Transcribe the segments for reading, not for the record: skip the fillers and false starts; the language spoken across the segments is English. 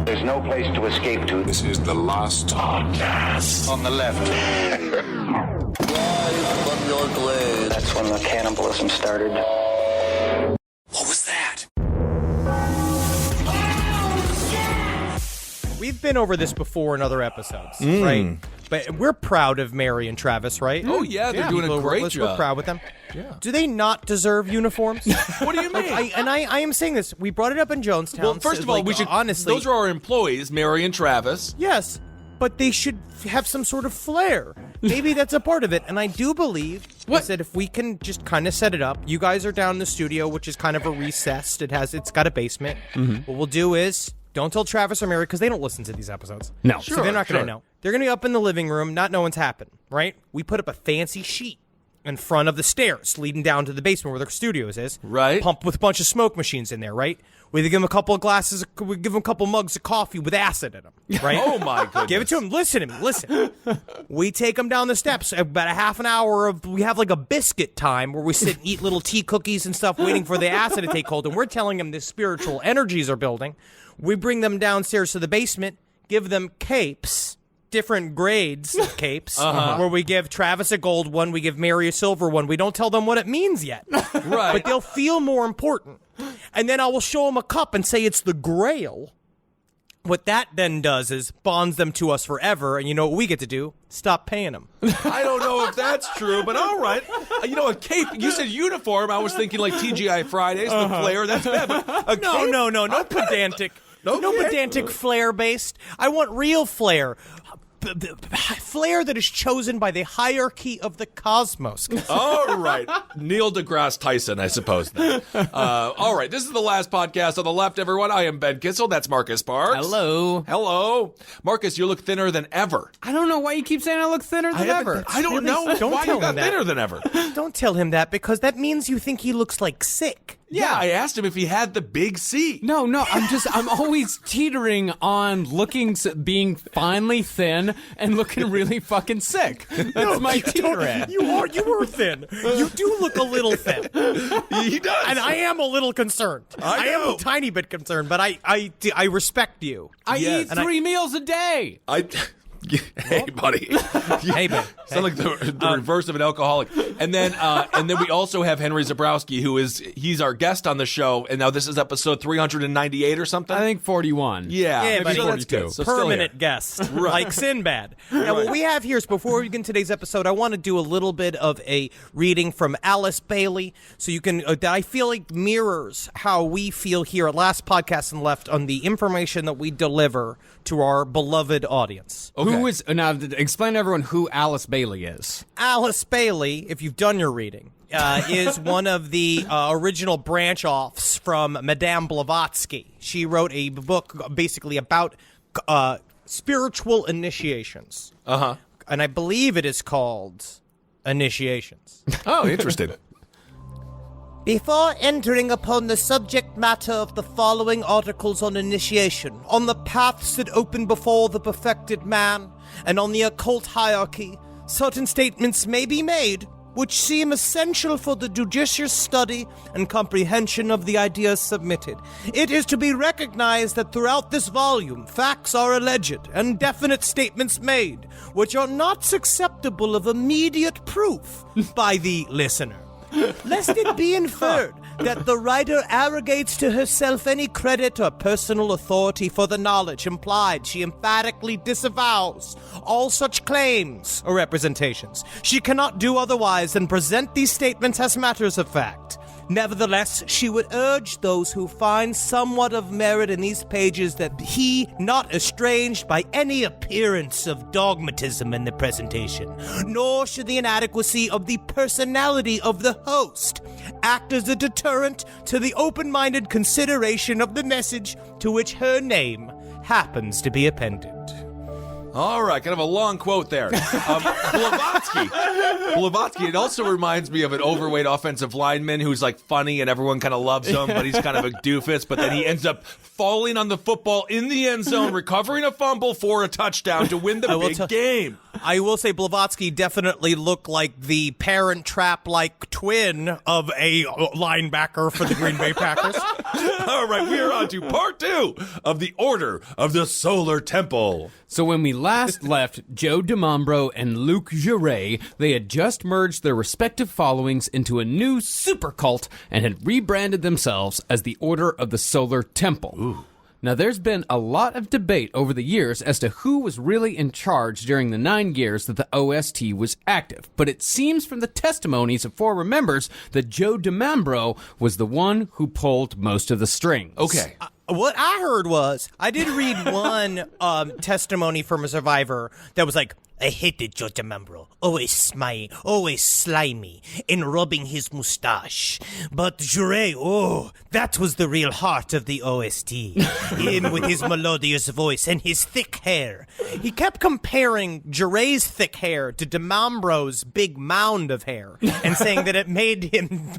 There's no place to escape to. This is the last podcast. On the left. Rise from your grave. That's when the cannibalism started. What was that? We've been over this before in other episodes, right? But we're proud of Mary and Travis, right? Oh, yeah, they're doing a great job. We're proud with them. Yeah. Do they not deserve uniforms? What do you mean? I am saying this. We brought it up in Jonestown. Well, first of all, we should honestly. Those are our employees, Mary and Travis. Yes, but they should have some sort of flair. Maybe that's a part of it. And I do believe that if we can just kind of set it up, you guys are down in the studio, which is kind of a recessed. It's got a basement. What we'll do is, don't tell Travis or Mary, because they don't listen to these episodes. No. So they're not going to know. They're going to be up in the living room, not know what's happened, right? We put up a fancy sheet in front of the stairs leading down to the basement where their studios is. Right. Pumped with a bunch of smoke machines in there, right? We give them a couple of glasses, we give them a couple mugs of coffee with acid in them, right? Oh, my goodness. Give it to them. Listen to me. Listen. We take them down the steps. About a half an hour we have like a biscuit time where we sit and eat little tea cookies and stuff waiting for the acid to take hold. And we're telling them the spiritual energies are building. We bring them downstairs to the basement, give them capes, different grades of capes, where we give Travis a gold one, we give Mary a silver one. We don't tell them what it means yet. Right. But they'll feel more important. And then I will show them a cup and say it's the Grail. What that then does is bonds them to us forever, and you know what we get to do? Stop paying them. I don't know if that's true, but all right. You know, a cape, you said uniform, I was thinking like TGI Fridays, the flair, that's bad. But No pedantic. No pedantic flair-based. I want real flair. Flair that is chosen by the hierarchy of the cosmos. All right. Neil deGrasse Tyson, I suppose. Then. All right. This is the last podcast on the left, everyone. I am Ben Kissel. That's Marcus Parks. Hello. Hello. Marcus, you look thinner than ever. I don't know why you keep saying I look thinner than ever. I don't know why you got thinner than ever. Don't tell him that, because that means you think he looks like sick. Yeah, I asked him if he had the big C. No, I'm always teetering on being finely thin and looking really fucking sick. That's my teetering. You were thin. You do look a little thin. He does. And I am a little concerned. I am know. a tiny bit concerned, but I respect you. I eat 3 meals a day. Hey, buddy. Hey, Ben. Sound like the reverse of an alcoholic. And then we also have Henry Zabrowski, he's our guest on the show, and now this is episode 398 or something. I think 41. Yeah, maybe but 42. So Permanent guest, like Sinbad. Now, what we have here is, before we begin today's episode, I want to do a little bit of a reading from Alice Bailey, so you can that I feel like mirrors how we feel here at Last Podcast and Left on the information that we deliver to our beloved audience. Okay. Now explain to everyone who Alice Bailey is. Alice Bailey, if you've done your reading, is one of the original branch-offs from Madame Blavatsky. She wrote a book basically about spiritual initiations. And I believe it is called Initiations. Oh, interesting. Before entering upon the subject matter of the following articles on initiation, on the paths that open before the perfected man, and on the occult hierarchy, certain statements may be made which seem essential for the judicious study and comprehension of the ideas submitted. It is to be recognized that throughout this volume, facts are alleged and definite statements made, which are not susceptible of immediate proof by the listener. Lest it be inferred that the writer arrogates to herself any credit or personal authority for the knowledge implied, she emphatically disavows all such claims or representations. She cannot do otherwise than present these statements as matters of fact. Nevertheless, she would urge those who find somewhat of merit in these pages that he not estranged by any appearance of dogmatism in the presentation, nor should the inadequacy of the personality of the host act as a deterrent to the open-minded consideration of the message to which her name happens to be appended. All right, kind of a long quote there. Blavatsky, it also reminds me of an overweight offensive lineman who's like funny and everyone kind of loves him, but he's kind of a doofus, but then he ends up falling on the football in the end zone, recovering a fumble for a touchdown to win the big game. I will say Blavatsky definitely looked like the Parent Trap-like twin of a linebacker for the Green Bay Packers. All right, we are on to part 2 of the Order of the Solar Temple. So when we last left Joe DiMambro and Luc Jouret, they had just merged their respective followings into a new super cult and had rebranded themselves as the Order of the Solar Temple. Ooh. Now, there's been a lot of debate over the years as to who was really in charge during the 9 years that the OST was active, but it seems from the testimonies of former members that Joe DiMambro was the one who pulled most of the strings. Okay. What I heard was, I did read one testimony from a survivor that was like, I hated Joe DiMambro, always slimy, and rubbing his mustache. But Jouret, that was the real heart of the OST. Him with his melodious voice and his thick hair. He kept comparing Jouret's thick hair to DiMambro's big mound of hair, and saying that it made him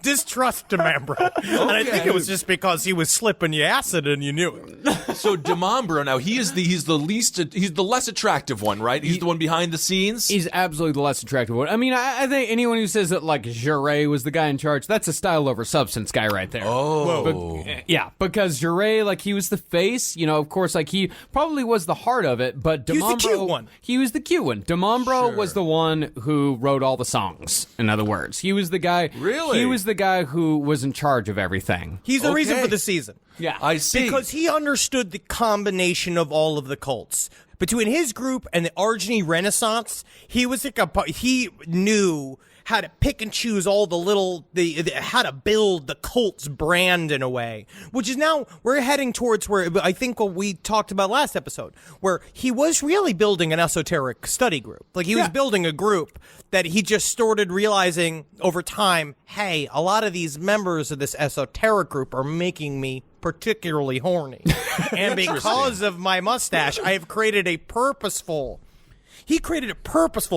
distrust DiMambro. And I think it was just because he was slipping you acid and you knew it. So DiMambro now, he's the less attractive one, right? He's the one behind the scenes. He's absolutely the less attractive one. I mean, I think anyone who says that, like, Jouret was the guy in charge, that's a style over substance guy right there. Oh. Yeah, because Jouret, like, he was the face, you know, of course, like, he probably was the heart of it, but DiMambro... He was the cute one. He was the cute one. DiMambro was the one who wrote all the songs, in other words. He was the guy... Really? He was the guy who was in charge of everything. He's the reason for the season. Yeah. I see. Because he understood the combination of all of the cults. Between his group and the Argeny Renaissance, he was like he knew how to pick and choose all how to build the cult's brand in a way, which is now we're heading towards where I think what we talked about last episode, where he was really building an esoteric study group. Like he was building a group that he just started realizing over time, hey, a lot of these members of this esoteric group are making me particularly horny. And because of my mustache, I have created a purposeful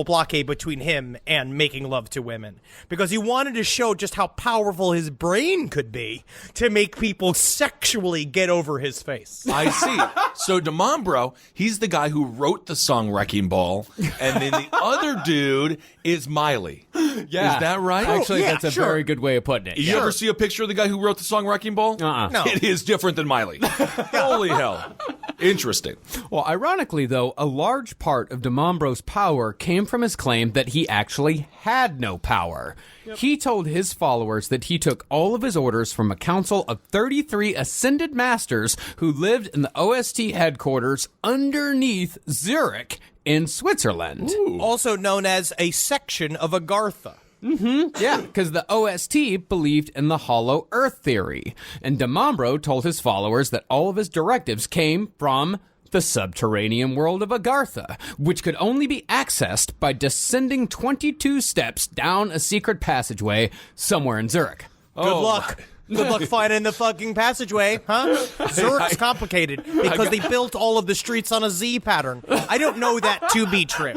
blockade between him and making love to women because he wanted to show just how powerful his brain could be to make people sexually get over his face. I see. So DiMambro, he's the guy who wrote the song Wrecking Ball, and then the other dude is Miley. Yeah. Is that right? Actually, yeah, that's a sure. very good way of putting it. You ever see a picture of the guy who wrote the song Wrecking Ball? Uh-uh. No. It is different than Miley. Holy hell. Interesting. Well, ironically, though, a large part of DiMambro's power came from his claim that he actually had no power. He told his followers that he took all of his orders from a council of 33 ascended masters who lived in the OST headquarters underneath Zurich in Switzerland. Ooh. Also known as a section of Agartha. Yeah, because the OST believed in the hollow earth theory. And DiMambro told his followers that all of his directives came from the subterranean world of Agartha, which could only be accessed by descending 22 steps down a secret passageway somewhere in Zurich. Good luck. Good luck finding the fucking passageway, huh? Zurich's complicated because they built all of the streets on a Z pattern. I don't know that to be true.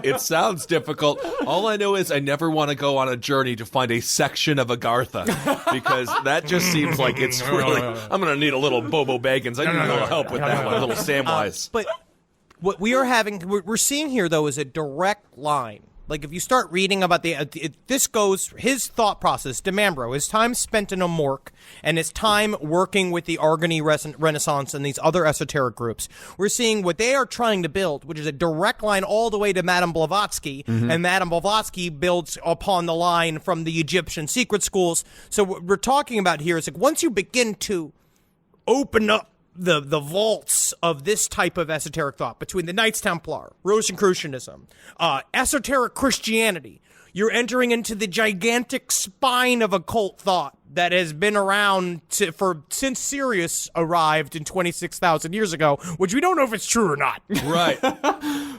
It sounds difficult. All I know is I never want to go on a journey to find a section of Agartha because that just seems like it's really... I'm going to need a little Bobo Baggins. I need a little help with that one, a little Samwise. But what we're seeing here, though, is a direct line. Like, if you start reading about his thought process, DiMambro, his time spent in Amorc and his time working with the Argony Renaissance and these other esoteric groups, we're seeing what they are trying to build, which is a direct line all the way to Madame Blavatsky, and Madame Blavatsky builds upon the line from the Egyptian secret schools. So what we're talking about here is, like, once you begin to open up the vaults of this type of esoteric thought between the Knights Templar, Rosicrucianism, esoteric Christianity, you're entering into the gigantic spine of occult thought that has been around since Sirius arrived in 26,000 years ago, which we don't know if it's true or not. Right.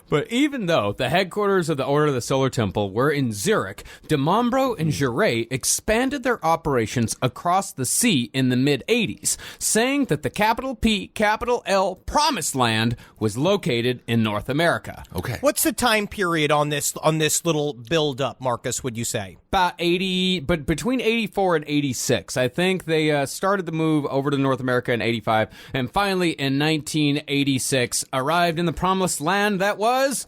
But even though the headquarters of the Order of the Solar Temple were in Zurich, DiMambro and Jouret expanded their operations across the sea in the mid-'80s, saying that the capital P, capital L Promised Land was located in North America. Okay. What's the time period on this little build-up, Marcus, would you say? About 80, but between 84 and 86. I think they started the move over to North America in 85, and finally in 1986 arrived in the Promised Land that was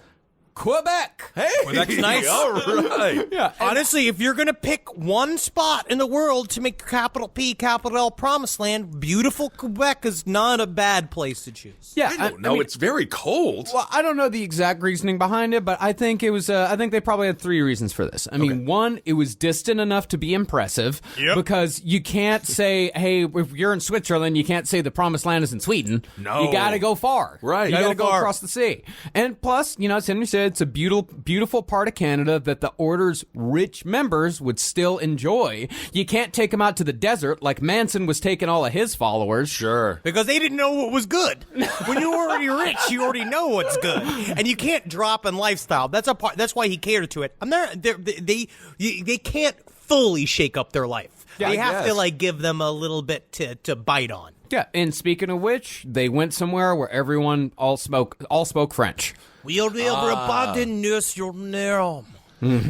Quebec. Hey, Quebec's nice. All right. Yeah, Honestly, if you're gonna pick one spot in the world to make capital P, capital L promised land, beautiful Quebec is not a bad place to choose. yeah. I don't know. It's very cold. Well, I don't know the exact reasoning behind it, but I think it was. I think they probably had 3 reasons for this. I mean, one, it was distant enough to be impressive, because you can't say, "Hey, if you're in Switzerland, you can't say the promised land is in Sweden." No. You got to go far. Right. You got to You go go far. across the sea. And plus, as Henry said, it's a beautiful part of Canada that the Order's rich members would still enjoy. You can't take them out to the desert like Manson was taking all of his followers. Sure. Because they didn't know what was good. When you're already rich, you already know what's good, and you can't drop in lifestyle. That's a part. That's why he catered to it. They can't fully shake up their life. Yeah, they I have guess. to give them a little bit to bite on. Yeah, and speaking of which, they went somewhere where everyone all spoke French. We'll be abandon your name.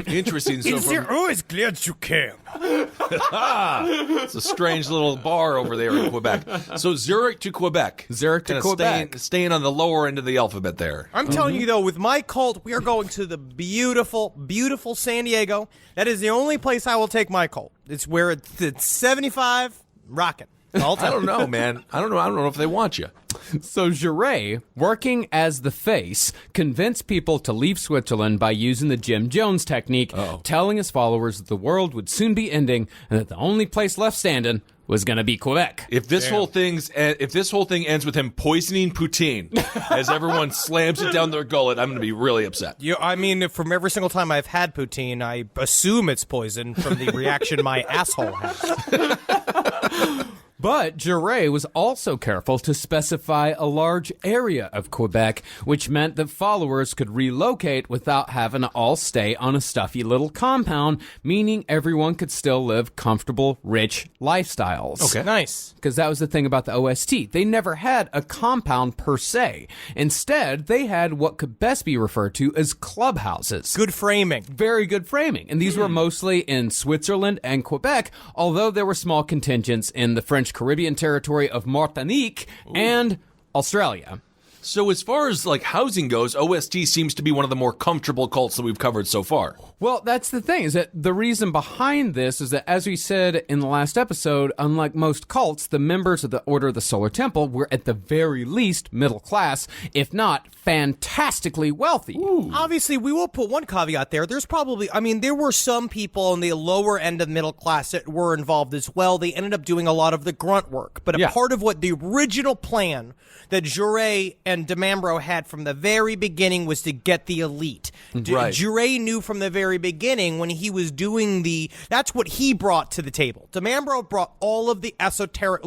Interesting. So from, always glad you came. it's a strange little bar over there in Quebec. So Zurich to Quebec. Zurich to Kinda Quebec. Staying on the lower end of the alphabet there. I'm telling you, though, with my cult, we are going to the beautiful, beautiful San Diego. That is the only place I will take my cult. It's where it's 75, rocking. All I don't know, man. I don't know if they want you. So Jaret, working as the face, convinced people to leave Switzerland by using the Jim Jones technique, telling his followers that the world would soon be ending and that the only place left standing was going to be Quebec. If this whole thing ends with him poisoning poutine as everyone slams it down their gullet, I'm going to be really upset. I mean, from every single time I've had poutine, I assume it's poison from the reaction my asshole has. But Jaret was also careful to specify a large area of Quebec, which meant that followers could relocate without having to all stay on a stuffy little compound, meaning everyone could still live comfortable, rich lifestyles. Okay. Nice. Because that was the thing about the OST. They never had a compound per se. Instead, they had what could best be referred to as clubhouses. Good framing. Very good framing. And these were mostly in Switzerland and Quebec, although there were small contingents in the French Caribbean territory of Martinique and Australia. So as far as housing goes, OST seems to be one of the more comfortable cults that we've covered so far. Well, that's the thing, is that the reason behind this is that, as we said in the last episode, unlike most cults, the members of the Order of the Solar Temple were at the very least middle class, if not fantastically wealthy. Obviously, we will put one caveat there. There were some people in the lower end of middle class that were involved as well. They ended up doing a lot of the grunt work. But a part of what the original plan that Jaret and Demambro had from the very beginning was to get the elite. Right. Jaret knew from the very beginning when he was doing that's what he brought to the table. Demambro brought all of the esoteric,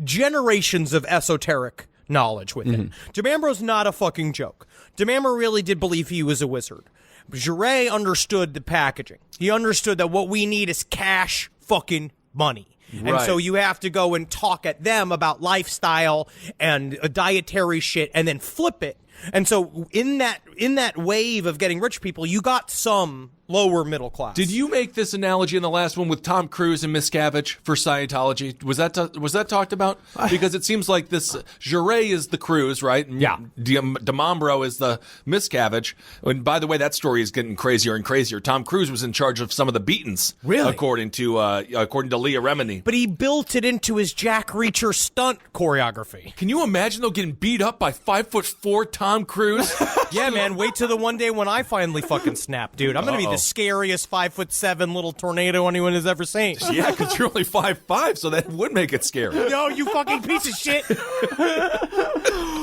generations of esoteric knowledge with him. Demambro's not a fucking joke. Demambro really did believe he was a wizard. Jaret understood the packaging. He understood that what we need is cash fucking money. And Right. so you have to go and talk at them about lifestyle and dietary shit and then flip it. And so in that wave of getting rich people, you got some lower middle class. Did you make this analogy in the last one with Tom Cruise and Miscavige for Scientology? Was that talked about? Because it seems like this Jaret is the Cruise, right? And Yeah. Demambro is the Miscavige. And by the way, that story is getting crazier and crazier. Tom Cruise was in charge of some of the beatings, Really? according to Leah Remini. But he built it into his Jack Reacher stunt choreography. Can you imagine though getting beat up by 5'4" Tom Cruise? Yeah, man, wait till the one day when I finally fucking snap, dude. I'm going to be the scariest 5'7" little tornado anyone has ever seen. Yeah, because you're only 5'5", so that would make it scary. No, you fucking piece of shit.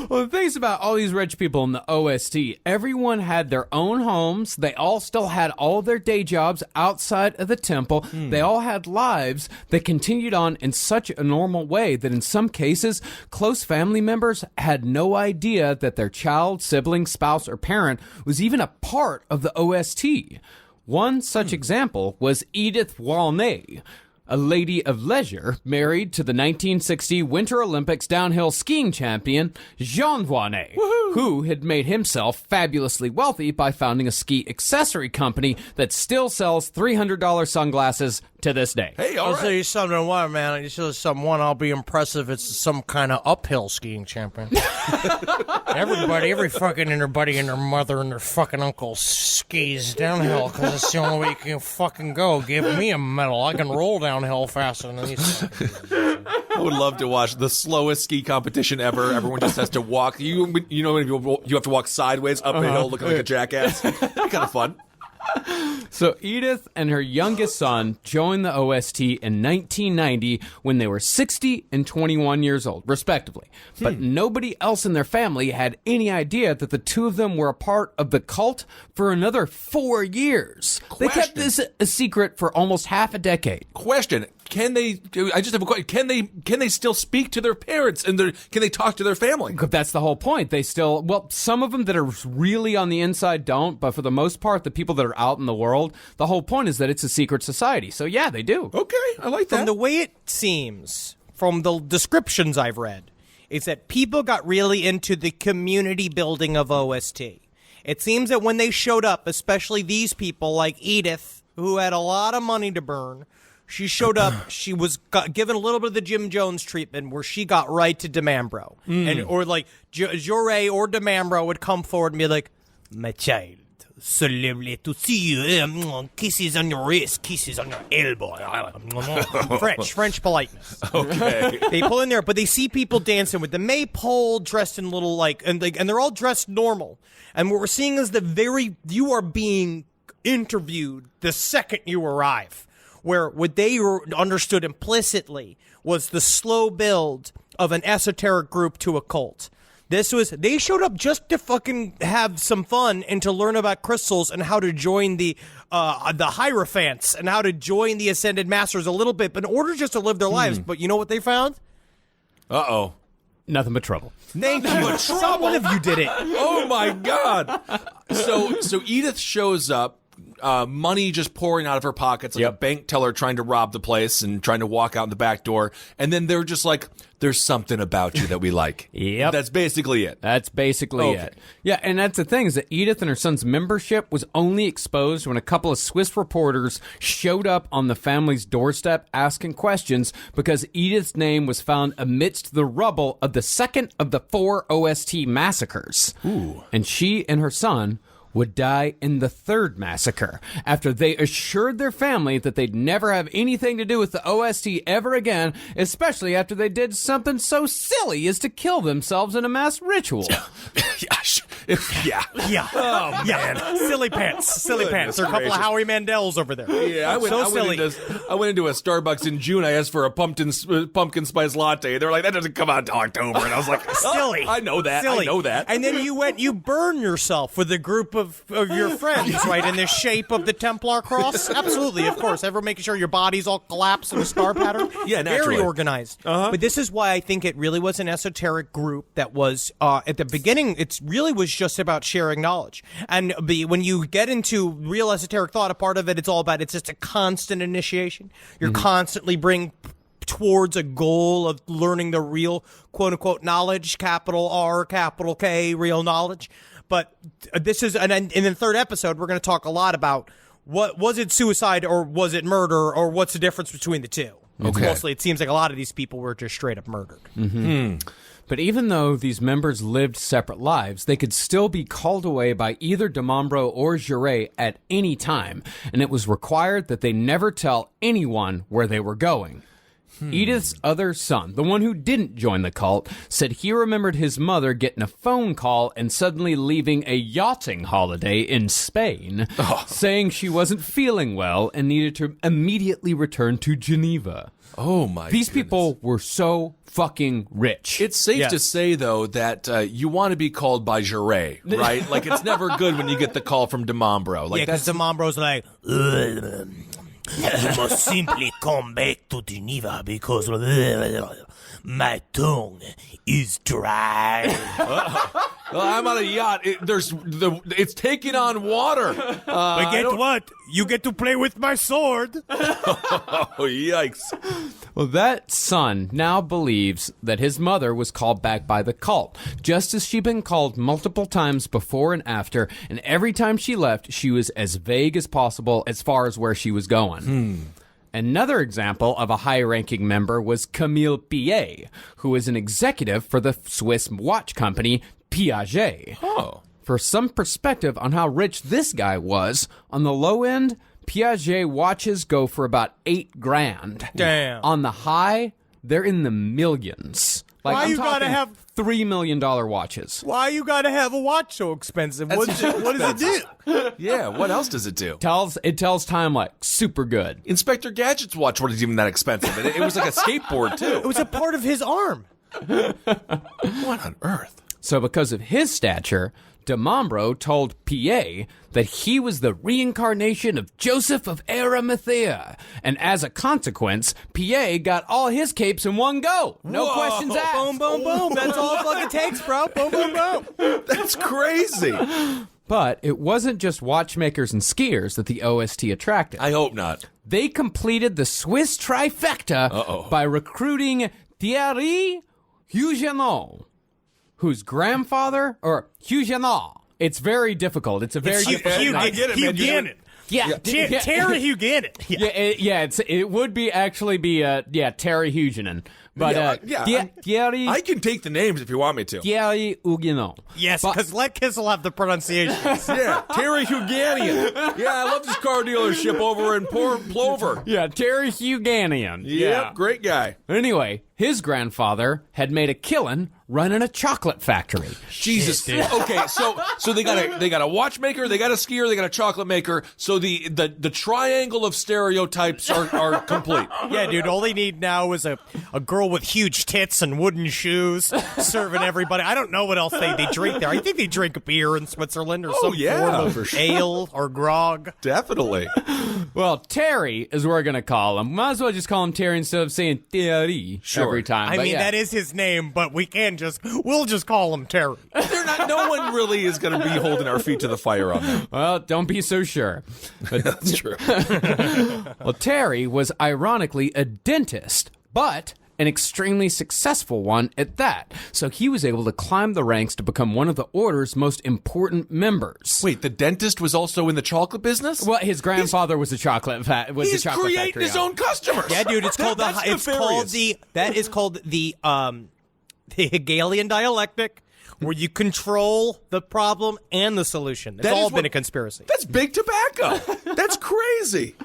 Well, the things about all these rich people in the OST, everyone had their own homes. They all still had all their day jobs outside of the temple. They all had lives that continued on in such a normal way that in some cases, close family members had no idea that their child, sibling, spouse, or parent was even a part of the OST. One such example was Edith Walney. a lady of leisure married to the 1960 Winter Olympics downhill skiing champion Jean Voinet, who had made himself fabulously wealthy by founding a ski accessory company that still sells $300 sunglasses to this day. Hey, all I'll right. tell you something, man. You show someone, I'll be impressed if it's some kind of uphill skiing champion. Every fucking everybody and their mother and their fucking uncle skis downhill because it's the only way you can fucking go. Give me a medal. I can roll downhill faster than these. I would love to watch the slowest ski competition ever. Everyone just has to walk. You know, you have to walk sideways up a hill looking like a jackass. Kind of fun. So Edith and her youngest son joined the OST in 1990 when they were 60 and 21 years old, respectively. But nobody else in their family had any idea that the two of them were a part of the cult for another 4 years. They kept this a secret for almost half a decade. Question: Can they? I just have a question. Can they still speak to their parents and can they talk to their family? That's the whole point. They still, well, some of them that are really on the inside don't, but for the most part, the people that are out in the world, the whole point is that it's a secret society. So yeah, they do. Okay, I like that. From the way it seems, from the descriptions I've read, is that people got really into the community building of OST. It seems that when they showed up, especially these people like Edith, who had a lot of money to burn, she showed up. She was given a little bit of the Jim Jones treatment, where she got right to DeMambro, and or like Joré or DeMambro would come forward and be like, "My child, so lovely to see you. Kisses on your wrist, kisses on your elbow." French politeness. Okay. They pull in there, but they see people dancing with the maypole, dressed in little and they're all dressed normal. And what we're seeing is you are being interviewed the second you arrive. Where what they understood implicitly was the slow build of an esoteric group to a cult. They showed up just to fucking have some fun and to learn about crystals and how to join the Hierophants and how to join the Ascended Masters a little bit, but in order just to live their lives. But you know what they found? Uh-oh. Nothing but trouble. Thank you. Someone of you did it. Oh my God. So Edith shows up. Money just pouring out of her pockets, like a bank teller trying to rob the place and trying to walk out the back door. And then they're just like, "There's something about you that we like." Yep. That's basically it. That's basically it. Yeah, and that's the thing, is that Edith and her son's membership was only exposed when a couple of Swiss reporters showed up on the family's doorstep asking questions because Edith's name was found amidst the rubble of the second of the 4 OST massacres. Ooh. And she and her son would die in the 3rd massacre after they assured their family that they'd never have anything to do with the OST ever again, especially after they did something so silly as to kill themselves in a mass ritual. Yeah. Oh, man. Silly pants. There are a couple of Howie Mandels over there. Yeah, I went into a Starbucks in June. I asked for a pumpkin spice latte. They're like, "That doesn't come out until October." And I was like, Silly. I know that. Silly. I know that. And then you burn yourself with a group of your friends, right, in the shape of the Templar cross. Absolutely, of course. Ever making sure your body's all collapsed in a star pattern. Yeah, naturally. Very organized. But this is why I think it really was an esoteric group that was, at the beginning, it really was just about sharing knowledge. And when you get into real esoteric thought, a part of it, it's just a constant initiation. You're constantly bring towards a goal of learning the real quote-unquote knowledge, capital R, capital K, real knowledge. But this is, and in the 3rd episode, we're going to talk a lot about what was it suicide or was it murder, or what's the difference between the two. Okay. Mostly, it seems like a lot of these people were just straight up murdered. But even though these members lived separate lives, they could still be called away by either DeMambro or Joré at any time, and it was required that they never tell anyone where they were going. Edith's other son, the one who didn't join the cult, said he remembered his mother getting a phone call and suddenly leaving a yachting holiday in Spain, saying she wasn't feeling well and needed to immediately return to Geneva. Oh my These goodness. people were so fucking rich. It's safe to say, though, that you want to be called by Joré, right? Like, it's never good when you get the call from DeMambro. Like, Because DeMambro's like, "You must simply come back to Geneva because my tongue is dry." Well, I'm on a yacht. It's taking on water. But get what? You get to play with my sword. Oh, yikes. Well, that son now believes that his mother was called back by the cult, just as she'd been called multiple times before and after, and every time she left, she was as vague as possible as far as where she was going. Another example of a high-ranking member was Camille Pillet, who is an executive for the Swiss watch company Piaget. Oh. For some perspective on how rich this guy was, on the low end, Piaget watches go for about $8,000. Damn. On the high, they're in the millions. Like, Why I'm you gotta talking have $3 million watches? Why you gotta have a watch so expensive? What does it do? Yeah, what else does it do? It tells time like super good. Inspector Gadget's watch wasn't even that expensive. It was like a skateboard, It too. was a part of his arm. What on earth? So because of his stature, de Montbro told Pillet that he was the reincarnation of Joseph of Arimathea. And as a consequence, Pillet got all his capes in one go. No Whoa. questions asked. Boom, boom, boom. That's all it fucking takes, bro. Boom, boom, boom. That's crazy. But it wasn't just watchmakers and skiers that the OST attracted. I hope not. They completed the Swiss trifecta by recruiting Thierry Huguenot, whose grandfather, or Huguenot. It's very difficult. It's a very difficult name. I get it, man. Huguenot. Yeah, Terry Huguenot. it would be actually be Terry Huguenin, but Thierry I can take the names if you want me to. Thierry Huguenot. Yes, But- because let Kissel have the pronunciation. Yeah, Terry Huganian. Yeah, I love this car dealership over in Port Plover. Yeah, Terry Huganian. Yep, great guy. Anyway, his grandfather had made a killing running a chocolate factory. Jesus. Okay, so they got a watchmaker, they got a skier, they got a chocolate maker. So the triangle of stereotypes are complete. Yeah, dude, all they need now is a girl with huge tits and wooden shoes serving everybody. I don't know what else they drink there. I think they drink beer in Switzerland or some yeah, form of for sure. ale or grog. Definitely. Well, Terry is what we're going to call him. Might as well just call him Terry instead of saying Thierry every time. I But mean, yeah. that is his name, but we'll just call him Terry. No one really is going to be holding our feet to the fire on that. Well, don't be so sure. But, That's true. well, Terry was ironically a dentist, but an extremely successful one at that. So he was able to climb the ranks to become one of the order's most important members. Wait, the dentist was also in the chocolate business? Well, his grandfather was a chocolate He's creating his own customers. Yeah, dude, it's called the Hegelian dialectic, where you control the problem and the solution. It's all been a conspiracy. That's big tobacco. That's crazy.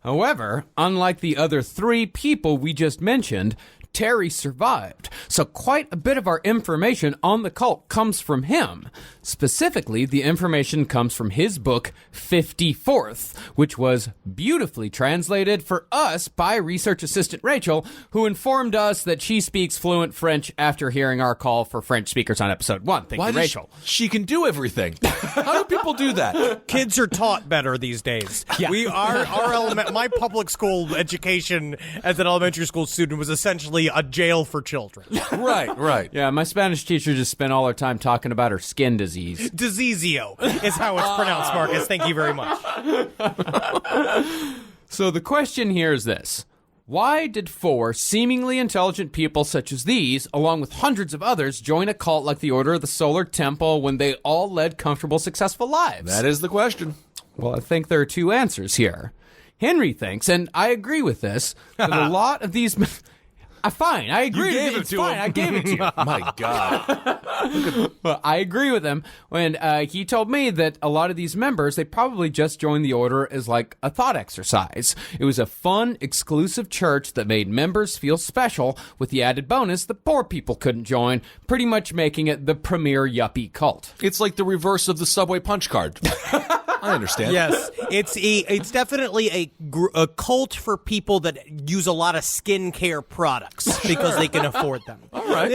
However, unlike the other three people we just mentioned, Terry survived, so quite a bit of our information on the cult comes from him. Specifically, the information comes from his book, 54th, which was beautifully translated for us by research assistant Rachel, who informed us that she speaks fluent French after hearing our call for French speakers on episode 1. Thank you, Rachel. She can do everything. How do people do that? Kids are taught better these days. Yeah. My public school education as an elementary school student was essentially a jail for children. Right. Yeah, my Spanish teacher just spent all her time talking about her skin disease. Diseasio is how it's pronounced, Marcus. Thank you very much. So the question here is this. Why did 4 seemingly intelligent people such as these, along with hundreds of others, join a cult like the Order of the Solar Temple when they all led comfortable, successful lives? That is the question. Well, I think there are 2 answers here. Henry thinks, and I agree with this, that a lot of these... Fine, I agree. gave it It's to fine, him. I gave it to you. My God. Well, I agree with him when he told me that a lot of these members, they probably just joined the order as like a thought exercise. It was a fun, exclusive church that made members feel special, with the added bonus that poor people couldn't join, pretty much making it the premier yuppie cult. It's like the reverse of the Subway punch card. I understand. Yes, it's definitely a cult for people that use a lot of skincare products because they can afford them. All right.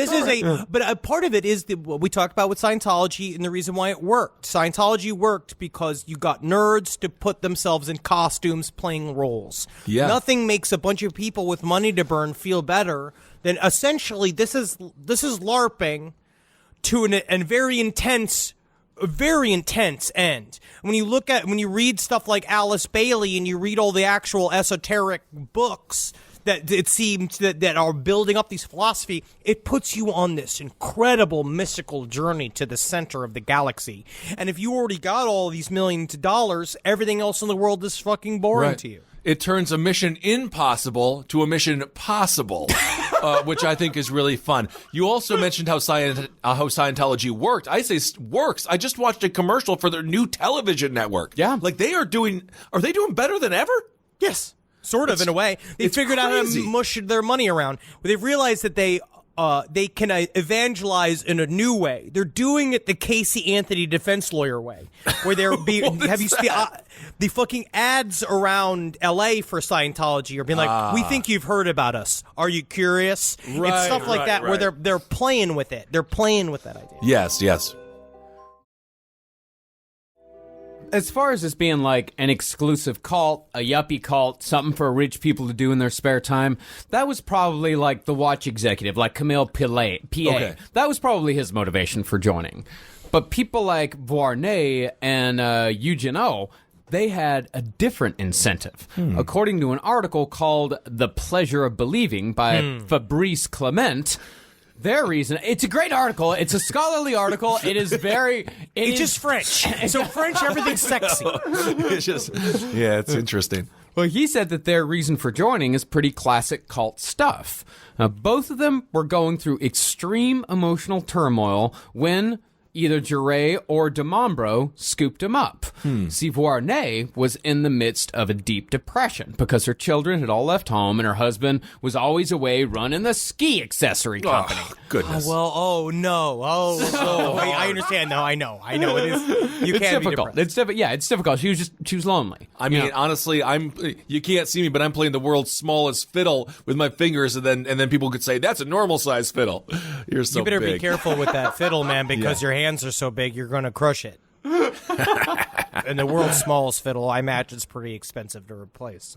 But a part of it is what we talked about with Scientology and the reason why it worked. Scientology worked because you got nerds to put themselves in costumes playing roles. Yeah. Nothing makes a bunch of people with money to burn feel better than essentially this is LARPing to a very intense end. When you read stuff like Alice Bailey and you read all the actual esoteric books that it seems that are building up these philosophy, it puts you on this incredible mystical journey to the center of the galaxy. And if you already got all these millions of dollars, everything else in the world is fucking boring to you. It turns a mission impossible to a mission possible, which I think is really fun. You also mentioned how Scientology worked. I say works. I just watched a commercial for their new television network. Yeah. Like are they doing better than ever? Yes. Sort of, in a way. They figured out how to mush their money around. They've realized that they can evangelize in a new way. They're doing it the Casey Anthony defense lawyer way, where have you seen the fucking ads around L.A. for Scientology are being like, we think you've heard about us. Are you curious? Right, it's stuff like that where they're playing with it. They're playing with that idea. Yes. As far as this being like an exclusive cult, a yuppie cult, something for rich people to do in their spare time, that was probably like the watch executive, like Camille Pillay. Okay. That was probably his motivation for joining. But people like Voirnet and Eugenot, they had a different incentive. According to an article called The Pleasure of Believing by Fabrice Clement, their reason, it's a great article. It's a scholarly article. It is It's just French. So French, everything's sexy. It's interesting. Well, he said that their reason for joining is pretty classic cult stuff. Both of them were going through extreme emotional turmoil when either Giray or de Mombro scooped him up. See, Voirnet was in the midst of a deep depression because her children had all left home and her husband was always away running the ski accessory company. Oh, goodness. Wait, I understand now. I know. It is. You can't be difficult. depressed. It's difficult. She was lonely. I mean, honestly, you can't see me, but I'm playing the world's smallest fiddle with my fingers, and then people could say that's a normal size fiddle. You're so You better big. be careful with that fiddle, man, because your hands are so big, you're going to crush it. And the world's smallest fiddle, I imagine, is pretty expensive to replace.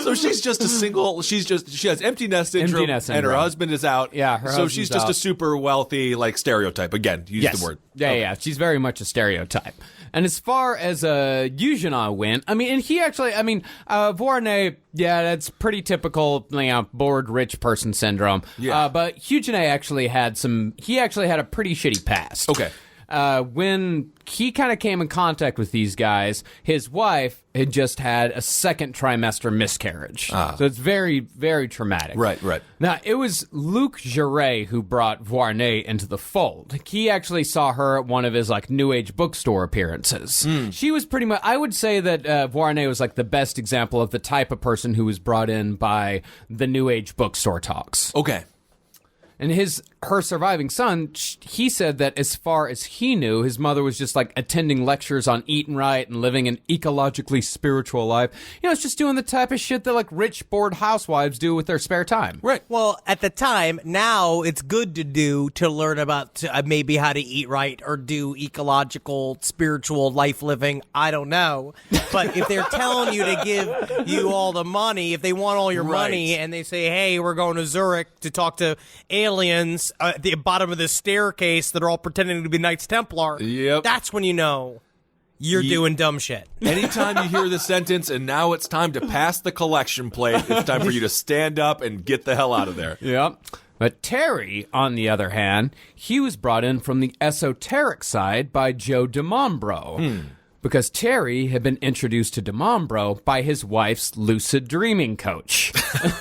So she's just a single. She has empty nest syndrome, and her husband is out. Yeah, her so she's just husband's a super wealthy stereotype. Again, use the word. Yeah. She's very much a stereotype. And as far as Eugenot went, Voirnet, that's pretty typical, bored rich person syndrome. Yeah. But Eugenot actually had a pretty shitty past. Okay. When he kind of came in contact with these guys, his wife had just had a second trimester miscarriage. So it's very, very traumatic. Right. Now, it was Luc Giray who brought Voirnet into the fold. He actually saw her at one of his, New Age bookstore appearances. She was pretty much, I would say that Voirnet was, the best example of the type of person who was brought in by the New Age bookstore talks. Okay. And her surviving son, he said that as far as he knew, his mother was just attending lectures on eating right and living an ecologically spiritual life. It's just doing the type of shit that rich, bored housewives do with their spare time. Right. Well, at the time, now it's good to learn about maybe how to eat right or do ecological, spiritual life living. I don't know. But if they're telling you to give you all the money, if they want all your money and they say, hey, we're going to Zurich to talk to aliens at the bottom of this staircase that are all pretending to be Knights Templar, that's when you know you're doing dumb shit. Anytime you hear the sentence, and now it's time to pass the collection plate, it's time for you to stand up and get the hell out of there. Yep. But Terry, on the other hand, he was brought in from the esoteric side by Joe de Mombro. Because Terry had been introduced to de Mombro by his wife's lucid dreaming coach.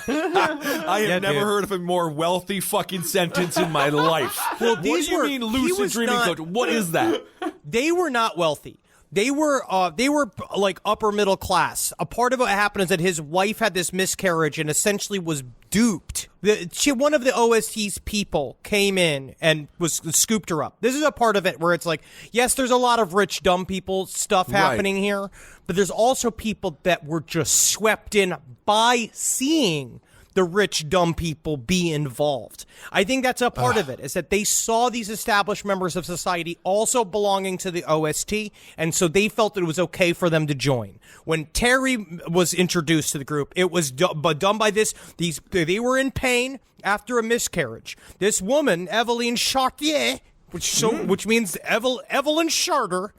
I have never heard of a more wealthy fucking sentence in my life. Well, what do you mean lucid dreaming coach? What is that? They were not wealthy. They were upper middle class. A part of what happened is that his wife had this miscarriage and essentially was duped. One of the OST's people came in and scooped her up. This is a part of it where it's yes, there's a lot of rich, dumb people stuff happening here, but there's also people that were just swept in by seeing the rich, dumb people be involved. I think that's a part of it, is that they saw these established members of society also belonging to the OST, and so they felt that it was okay for them to join. When Terry was introduced to the group, it was done by they were in pain after a miscarriage. This woman, Eveline Chartier, which means Evelyn Charter,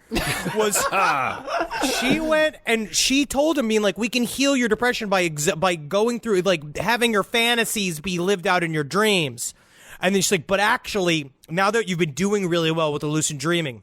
was she went and she told him, being like, we can heal your depression by going through, like, having your fantasies be lived out in your dreams. And then she's like, but actually, now that you've been doing really well with the lucid dreaming,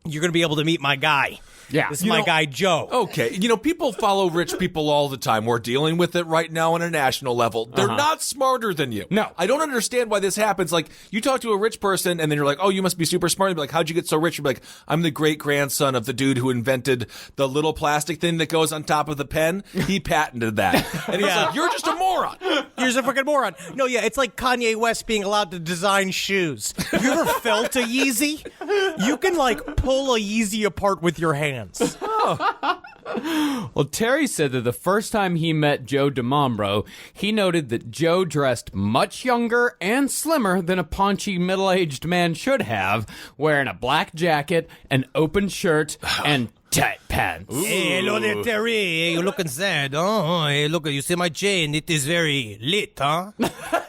you're going to be able to meet my guy. Yeah. This is my guy, Joe. Okay, people follow rich people all the time. We're dealing with it right now on a national level. They're not smarter than you. No. I don't understand why this happens. Like, you talk to a rich person, and then you're like, oh, you must be super smart. You'd be like, how'd you get so rich? You'd be like, I'm the great-grandson of the dude who invented the little plastic thing that goes on top of the pen. He patented that. And he's like, you're just a moron. You're just a fucking moron. No, yeah, it's like Kanye West being allowed to design shoes. Have you ever felt a Yeezy? You can, like, pull a Yeezy apart with your hands. Well, Terry said that the first time he met Joe DiMambro, he noted that Joe dressed much younger and slimmer than a paunchy middle-aged man should have, wearing a black jacket, an open shirt, and tight pants. Hey, hello there, Terry. Hey, you're looking sad. Oh, hey, look, you see my chain? It is very lit, huh?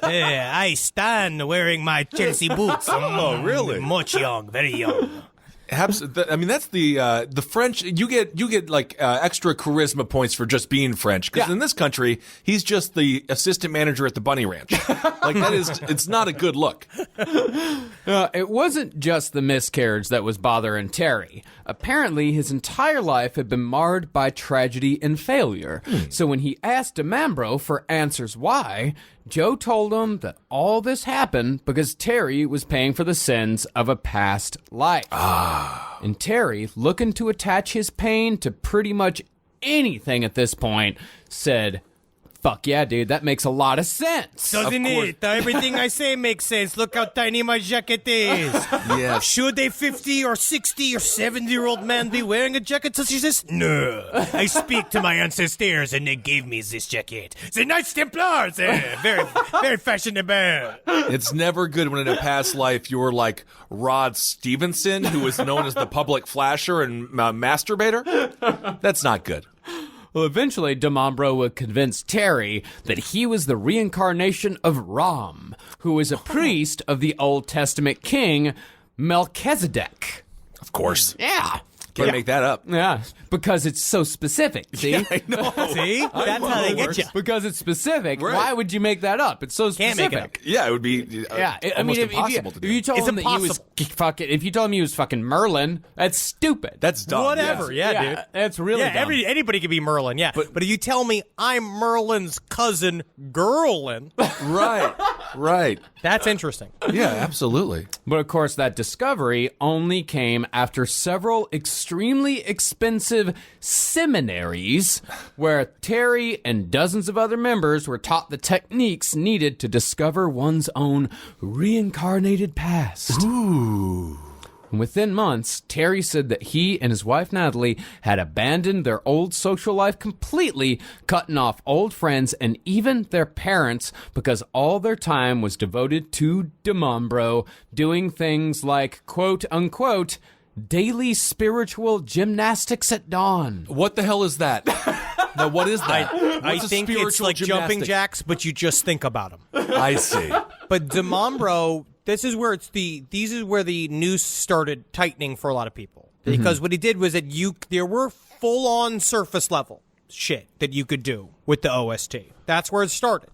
Hey, I stand wearing my Chelsea boots. Oh, really? Much young, very young. I mean, that's the French. You get like extra charisma points for just being French, because in this country, he's just the assistant manager at the Bunny Ranch. Like, it's not a good look. It wasn't just the miscarriage that was bothering Terry. Apparently, his entire life had been marred by tragedy and failure. So when he asked DiMambro for answers why, Joe told him that all this happened because Terry was paying for the sins of a past life. And Terry, looking to attach his pain to pretty much anything at this point, said, fuck yeah, dude, that makes a lot of sense. Doesn't it? Everything I say makes sense. Look how tiny my jacket is. Yes. Should a 50 or 60 or 70-year-old man be wearing a jacket such as this? No. I speak to my ancestors and they gave me this jacket. The Knights Templars. Very, very fashionable. It's never good when in a past life you were like Rod Stevenson, who was known as the public flasher and masturbator. That's not good. Well, eventually, DiMambro would convince Terry that he was the reincarnation of Ram, who was a priest of the Old Testament king Melchizedek. Of course. Yeah. Can't make that up. Yeah, because it's so specific, see? Yeah, I know. See? That's how they get you. Because it's specific. Right. Why would you make that up? It's so specific. Can't make it up. Yeah, it would be impossible to do. If you told him that he was if you told him he was fucking Merlin, that's stupid. That's dumb. Whatever. Yes. Yeah, dude. That's really dumb. Anybody could be Merlin, yeah. But if you tell me I'm Merlin's cousin, Gerlin, Right. that's interesting. Yeah, absolutely. But of course, that discovery only came after several extremely expensive seminaries where Terry and dozens of other members were taught the techniques needed to discover one's own reincarnated past. Ooh. And within months, Terry said that he and his wife Natalie had abandoned their old social life completely, cutting off old friends and even their parents because all their time was devoted to DiMambro, doing things like, quote unquote, daily spiritual gymnastics at dawn. What the hell is that? Now, what is that? I What's a think it's spiritual like jumping gymnastic? jacks, but you just think about them. I see. But DiMambro, this is where the noose started tightening for a lot of people. Because what he did was that there were full-on surface level shit that you could do with the OST. That's where it started.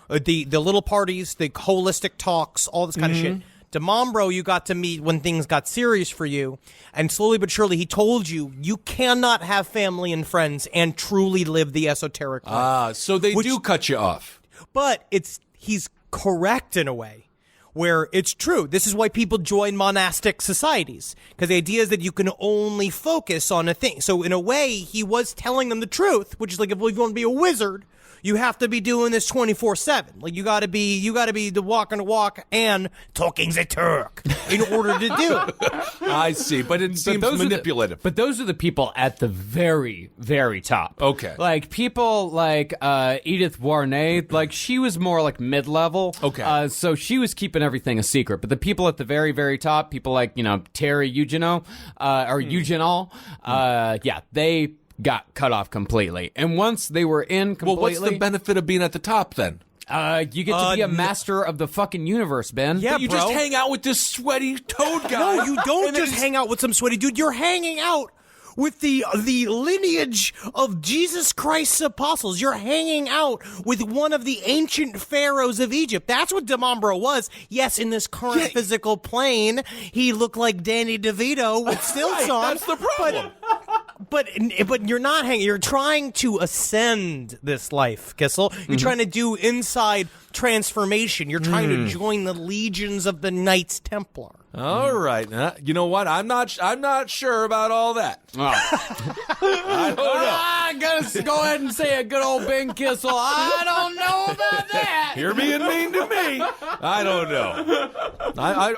The little parties, the holistic talks, all this kind of shit. DiMambro, you got to meet when things got serious for you, and slowly but surely he told you cannot have family and friends and truly live the esoteric life. So they do cut you off. But he's correct in a way where it's true. This is why people join monastic societies, because the idea is that you can only focus on a thing. So in a way, he was telling them the truth, which is like, if you want to be a wizard, you have to be doing this 24/7. Like, you gotta be the walking the walk and talking the Turk in order to do it. I see, but it seems manipulative. But those are the people at the very, very top. Okay. Like, people like Edith Warnay, like, she was more like mid-level. Okay. So she was keeping everything a secret. But the people at the very, very top, people like, Terry Eugenol, yeah, they got cut off completely. And once they were in completely... Well, what's the benefit of being at the top, then? You get to be a master of the fucking universe, Ben. Yeah, But you bro. just hang out with this sweaty toad guy. No, you don't and then just hang out with some sweaty dude. You're hanging out with the lineage of Jesus Christ's apostles. You're hanging out with one of the ancient pharaohs of Egypt. That's what Demambro was. Yes, in this current physical plane, he looked like Danny DeVito with stilts on. That's the problem. But you're not hanging. You're trying to ascend this life, Kissel. You're trying to do inside transformation. You're trying to join the legions of the Knights Templar. All right. You know what? I'm not sure about all that. I don't know. I'm gonna go ahead and say a good old Ben Kissel. I don't know about that. You're being mean to me. I don't know.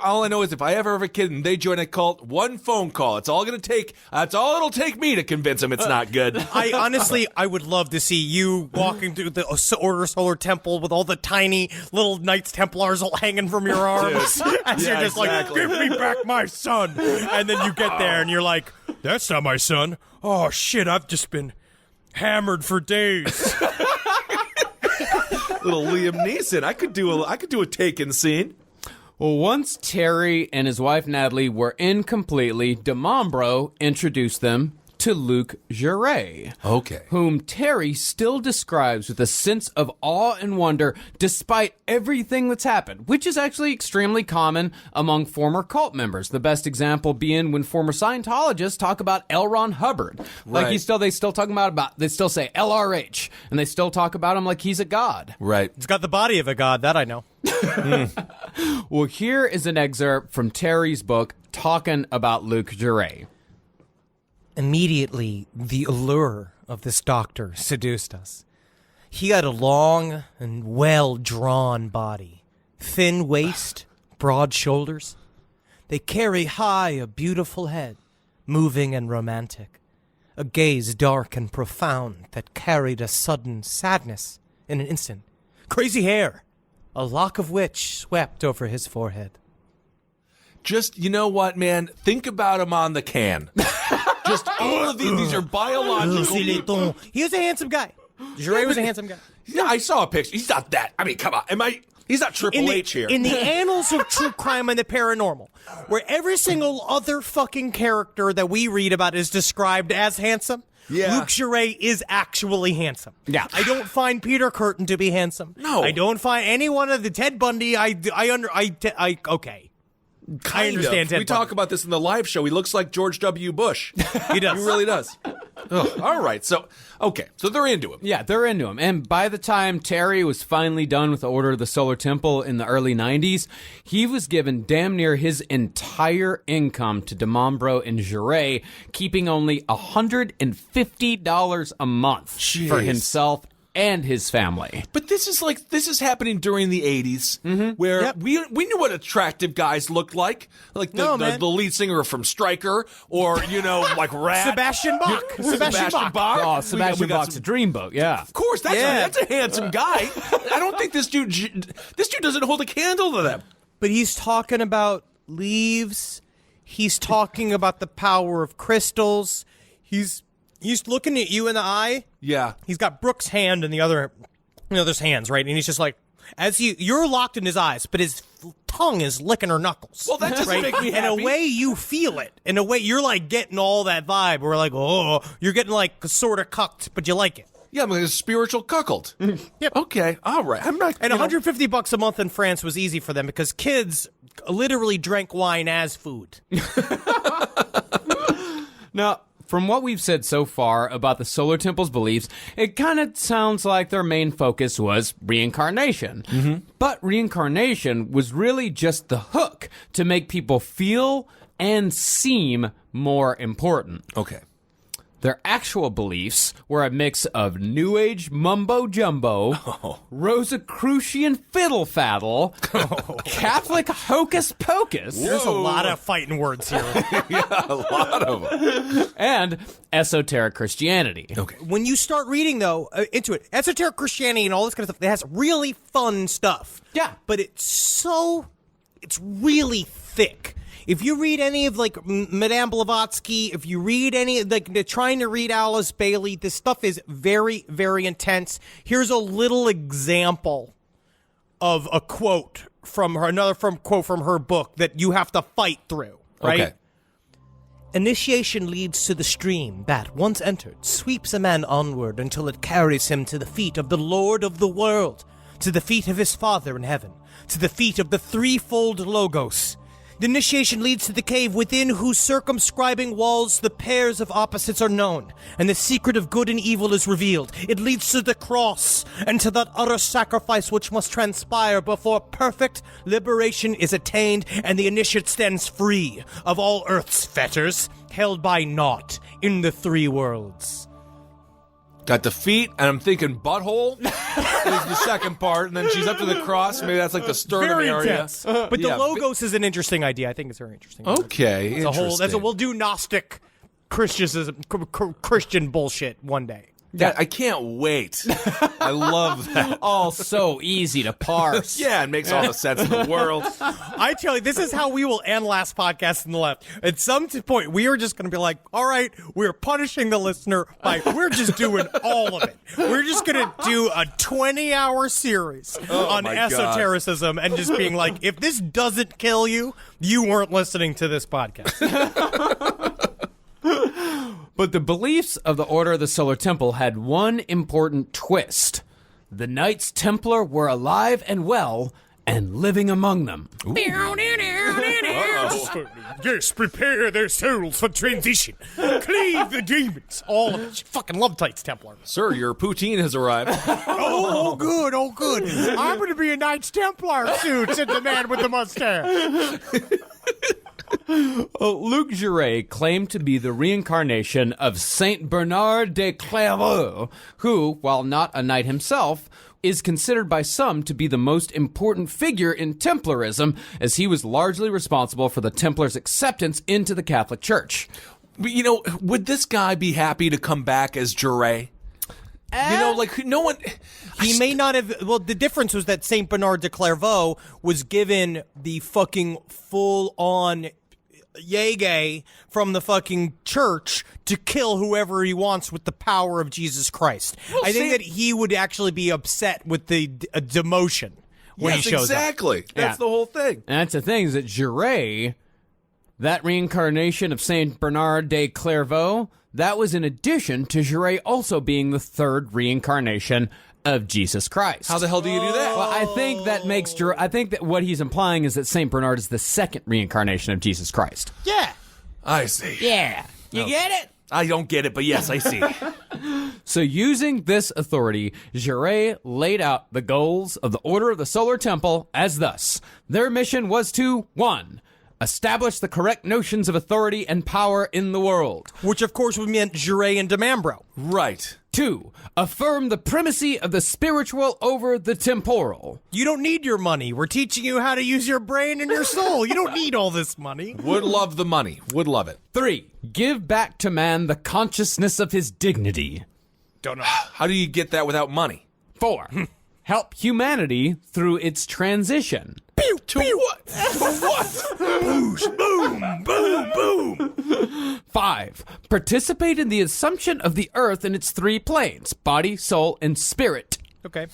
All I know is if I ever have a kid and they join a cult, one phone call. That's all it'll take me to convince them it's not good. I honestly would love to see you walking through the Order Solar Temple with all the tiny little Knights Templars all hanging from your arms. As you're just exactly. like, give me back my son. And then you get there and you're like, that's not my son. Oh, shit, I've just been hammered for days. Little Liam Neeson. I could do a Taken scene. Well, once Terry and his wife Natalie were in completely, Demambro introduced them to Luc Jouret. Okay. Whom Terry still describes with a sense of awe and wonder despite everything that's happened, which is actually extremely common among former cult members. The best example being when former Scientologists talk about L. Ron Hubbard. Like they still talk about they still say LRH, and they still talk about him like he's a god. Right. It's got the body of a god, that I know. Well, here is an excerpt from Terry's book talking about Luc Jouret. Immediately, the allure of this doctor seduced us. He had a long and well-drawn body, thin waist, broad shoulders. They carry high a beautiful head, moving and romantic, a gaze dark and profound that carried a sudden sadness in an instant, crazy hair, a lock of which swept over his forehead. Just, you know what, man? Think about him on the can. Just all of these are biological. He was a handsome guy. Jouret was a handsome guy. Yeah, I saw a picture. He's not that. I mean, come on. He's not Triple H here. In the annals of true crime and the paranormal, where every single other fucking character that we read about is described as handsome, Luc Jouret is actually handsome. Yeah. I don't find Peter Curtin to be handsome. No. I don't find any one of the Ted Bundy. Okay. I understand Ted We talk about this in the live show. He looks like George W. Bush. He does. He really does. Ugh. All right. So they're into him. Yeah, they're into him. And by the time Terry was finally done with the Order of the Solar Temple in the early 90s, he was given damn near his entire income to Demambro and Jouret, keeping only $150 a month for himself and his family. But this is happening during the 80s, where we knew what attractive guys looked like the lead singer from Stryker, or like Rat. Sebastian Bach. Sebastian Bach. Oh, Sebastian Bach's a dreamboat, yeah. Of course, that's a handsome guy. I don't think this dude doesn't hold a candle to them. But he's talking about leaves. He's talking about the power of crystals. He's looking at you in the eye. Yeah. He's got Brooke's hand in the other, there's hands, right? And he's just like, you're locked in his eyes, but his tongue is licking her knuckles. Well, that doesn't make me happy. In a way, you feel it. In a way, you're like getting all that vibe. We're like, oh, you're getting like sort of cucked, but you like it. Yeah, I'm like a spiritual cuckold. Yep. Okay, all right. I'm not. And $150 a month in France was easy for them because kids literally drank wine as food. Now, from what we've said so far about the Solar Temple's beliefs, it kind of sounds like their main focus was reincarnation. But reincarnation was really just the hook to make people feel and seem more important. Okay. Their actual beliefs were a mix of New Age mumbo-jumbo, Rosicrucian fiddle-faddle, Catholic hocus-pocus, There's a lot of fighting words here. A lot of them. and esoteric Christianity. Okay. When you start reading, though, into it, esoteric Christianity and all this kind of stuff, it has really fun stuff. Yeah. But it's really thick. If you read any of, like, Madame Blavatsky, if you read any, like, they're trying to read Alice Bailey, this stuff is very, very intense. Here's a little example of a quote from her, quote from her book that you have to fight through, right? Okay. Initiation leads to the stream that, once entered, sweeps a man onward until it carries him to the feet of the Lord of the world, to the feet of his Father in heaven, to the feet of the threefold Logos. The initiation leads to the cave within whose circumscribing walls the pairs of opposites are known, and the secret of good and evil is revealed. It leads to the cross, and to that utter sacrifice which must transpire before perfect liberation is attained, and the initiate stands free of all earth's fetters, held by naught in the three worlds. Got the feet, and I'm thinking butthole is the second part, and then she's up to the cross. Maybe that's like the sternum Very area. intense. But the Logos is an interesting idea. I think it's very interesting. Okay, It's a whole. We'll do Gnostic Christian bullshit one day. That, I can't wait. I love that. All so easy to parse. Yeah, it makes all the sense in the world. I tell you, this is how we will end Last Podcast in the Left. At some point, we are just going to be like, all right, we're punishing the listener by, we're just doing all of it. We're just going to do a 20-hour series on my God. esotericism and just being like, if this doesn't kill you, you weren't listening to this podcast. But the beliefs of the Order of the Solar Temple had one important twist. The Knights Templar were alive and well and living among them. Yes, prepare their souls for transition. Cleave the demons. All of it. Fucking love Knights Templar. Sir, your poutine has arrived. Oh, good, oh, good. I'm going to be a Knights Templar soon, said the man with the mustache. Luc Jouret claimed to be the reincarnation of Saint Bernard de Clairvaux, who, while not a knight himself, is considered by some to be the most important figure in Templarism, as he was largely responsible for the Templars' acceptance into the Catholic Church. You know, would this guy be happy to come back as Jouret? You know, like, no one... He may not have... Well, the difference was that St. Bernard de Clairvaux was given the fucking full-on yay from the fucking church to kill whoever he wants with the power of Jesus Christ. Well, I think that he would actually be upset with the demotion when he shows exactly. up. That's the whole thing. And that's the thing, is that Jouret, that reincarnation of Saint Bernard de Clairvaux, that was in addition to Jouret also being the third reincarnation of Jesus Christ. How the hell do you do that? Well, I think that makes I think that what he's implying is that Saint Bernard is the second reincarnation of Jesus Christ. Yeah. I see. Yeah. You get it? I don't get it, but yes, I see. So using this authority, Jouret laid out the goals of the Order of the Solar Temple as thus. Their mission was to, 1, establish the correct notions of authority and power in the world. Which, of course, would mean Jouret and Demambro. Right. 2, affirm the primacy of the spiritual over the temporal. You don't need your money. We're teaching you how to use your brain and your soul. You don't need all this money. Would love the money. Would love it. 3, give back to man the consciousness of his dignity. Don't know. How do you get that without money? 4, help humanity through its transition. Pew, To pew. what? For what? Boosh, boom, boom, boom. 5, participate in the assumption of the earth in its 3 planes, body, soul, and spirit. Okay.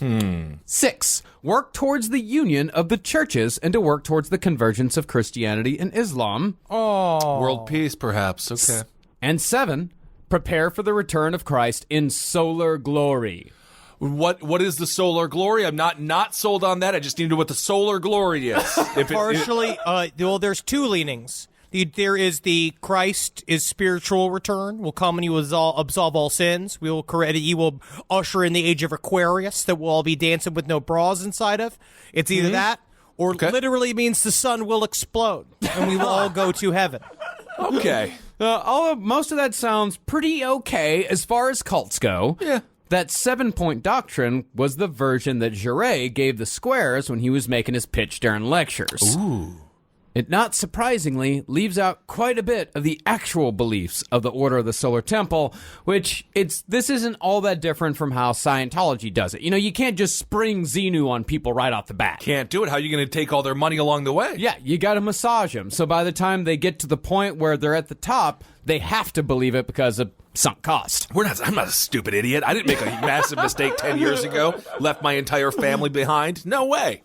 6, work towards the union of the churches and to work towards the convergence of Christianity and Islam. World peace, perhaps. Okay. And 7, prepare for the return of Christ in solar glory. What is the solar glory? I'm not sold on that. I just need to know what the solar glory is. Partially, well, there's 2 leanings. There is the Christ is spiritual return, will come and he will absolve all sins. He will usher in the age of Aquarius that we'll all be dancing with no bras inside of. It's either that or literally means the sun will explode and we will all go to heaven. Okay. Most of that sounds pretty okay as far as cults go. Yeah. That 7-point doctrine was the version that Jaret gave the squares when he was making his pitch during lectures. Ooh. It not surprisingly leaves out quite a bit of the actual beliefs of the Order of the Solar Temple, which this isn't all that different from how Scientology does it. You know, you can't just spring Xenu on people right off the bat. Can't do it. How are you going to take all their money along the way? Yeah, you got to massage them. So by the time they get to the point where they're at the top, they have to believe it because of sunk cost. I'm not a stupid idiot. I didn't make a massive mistake 10 years ago. Left my entire family behind. No way.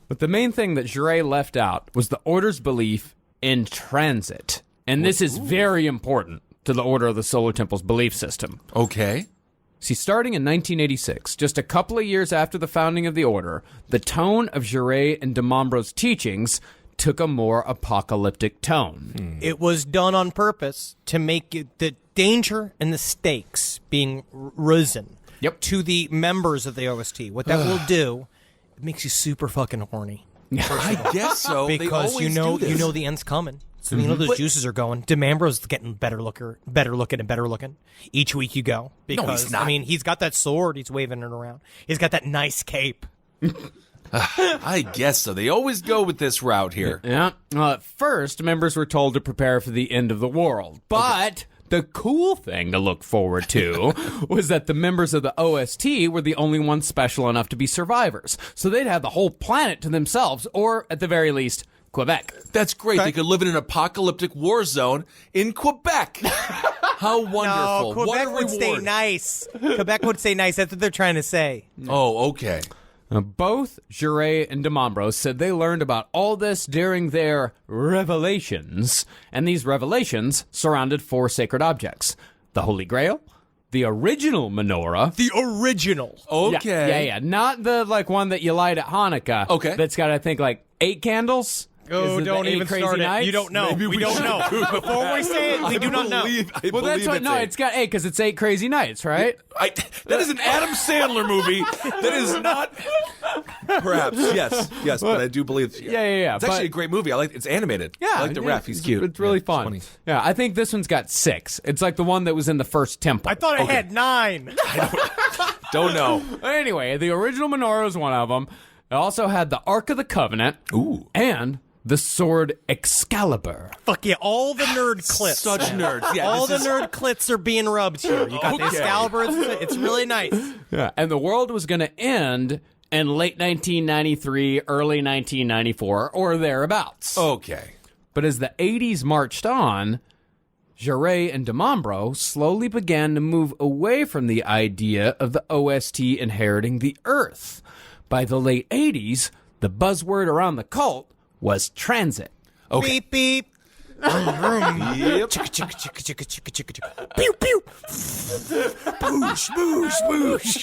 But the main thing that Jaret left out was the Order's belief in transit. And this is very important to the Order of the Solar Temple's belief system. Okay. See, starting in 1986, just a couple of years after the founding of the Order, the tone of Jaret and de Mombro's teachings took a more apocalyptic tone. It was done on purpose to make the danger and the stakes being risen to the members of the OST. What that will do, it makes you super fucking horny. I guess so. They Because always you do this. know the end's coming. So you know those juices are going. DeMambro's getting better looking and better looking each week you go. Because he's not. I mean, he's got that sword. He's waving it around. He's got that nice cape. I guess so. They always go with this route here. Yeah. Well, at first, members were told to prepare for the end of the world. But the cool thing to look forward to was that the members of the OST were the only ones special enough to be survivors. So they'd have the whole planet to themselves, or at the very least, Quebec. That's great. They could live in an apocalyptic war zone in Quebec. How wonderful. No, Quebec what a would stay reward. nice. Quebec would stay nice. That's what they're trying to say. Oh, okay. Now, both Jaret and de Mombro said they learned about all this during their revelations, and these revelations surrounded 4 sacred objects: the Holy Grail, the original menorah. The original. Okay. Yeah. Not the one that you light at Hanukkah. Okay. That's got, I think, 8 candles. Oh, Is it don't the 8 even crazy start it. nights? You don't know. Maybe We we don't should. know. Before we say it, we do not know. Well, that's what. No, it's got 8 because it's 8 crazy nights, right? That is an Adam Sandler movie. That is not. Perhaps, yes, but I do believe. Yeah. It's actually a great movie. It's animated. Yeah, I like the ref. He's cute. It's really Yeah, fun. funny. Yeah, I think this one's got 6. It's like the one that was in the first temple. I thought I had 9. Don't know. Anyway, the original menorah is one of them. It also had the Ark of the Covenant. Ooh. And the sword Excalibur. Fuck yeah, all the nerd clips. Such nerds. Yeah, all the this is- nerd clips are being rubbed here. You got the Okay. Excalibur. It's really nice. Yeah. And the world was going to end in late 1993, early 1994, or thereabouts. Okay. But as the 80s marched on, Jaret and de Mombro slowly began to move away from the idea of the OST inheriting the Earth. By the late 80s, the buzzword around the cult was transit. Okay. Beep beep. Yep. Chicka, chicka, chicka, chicka, chicka, chicka. Pew pew. Boosh boosh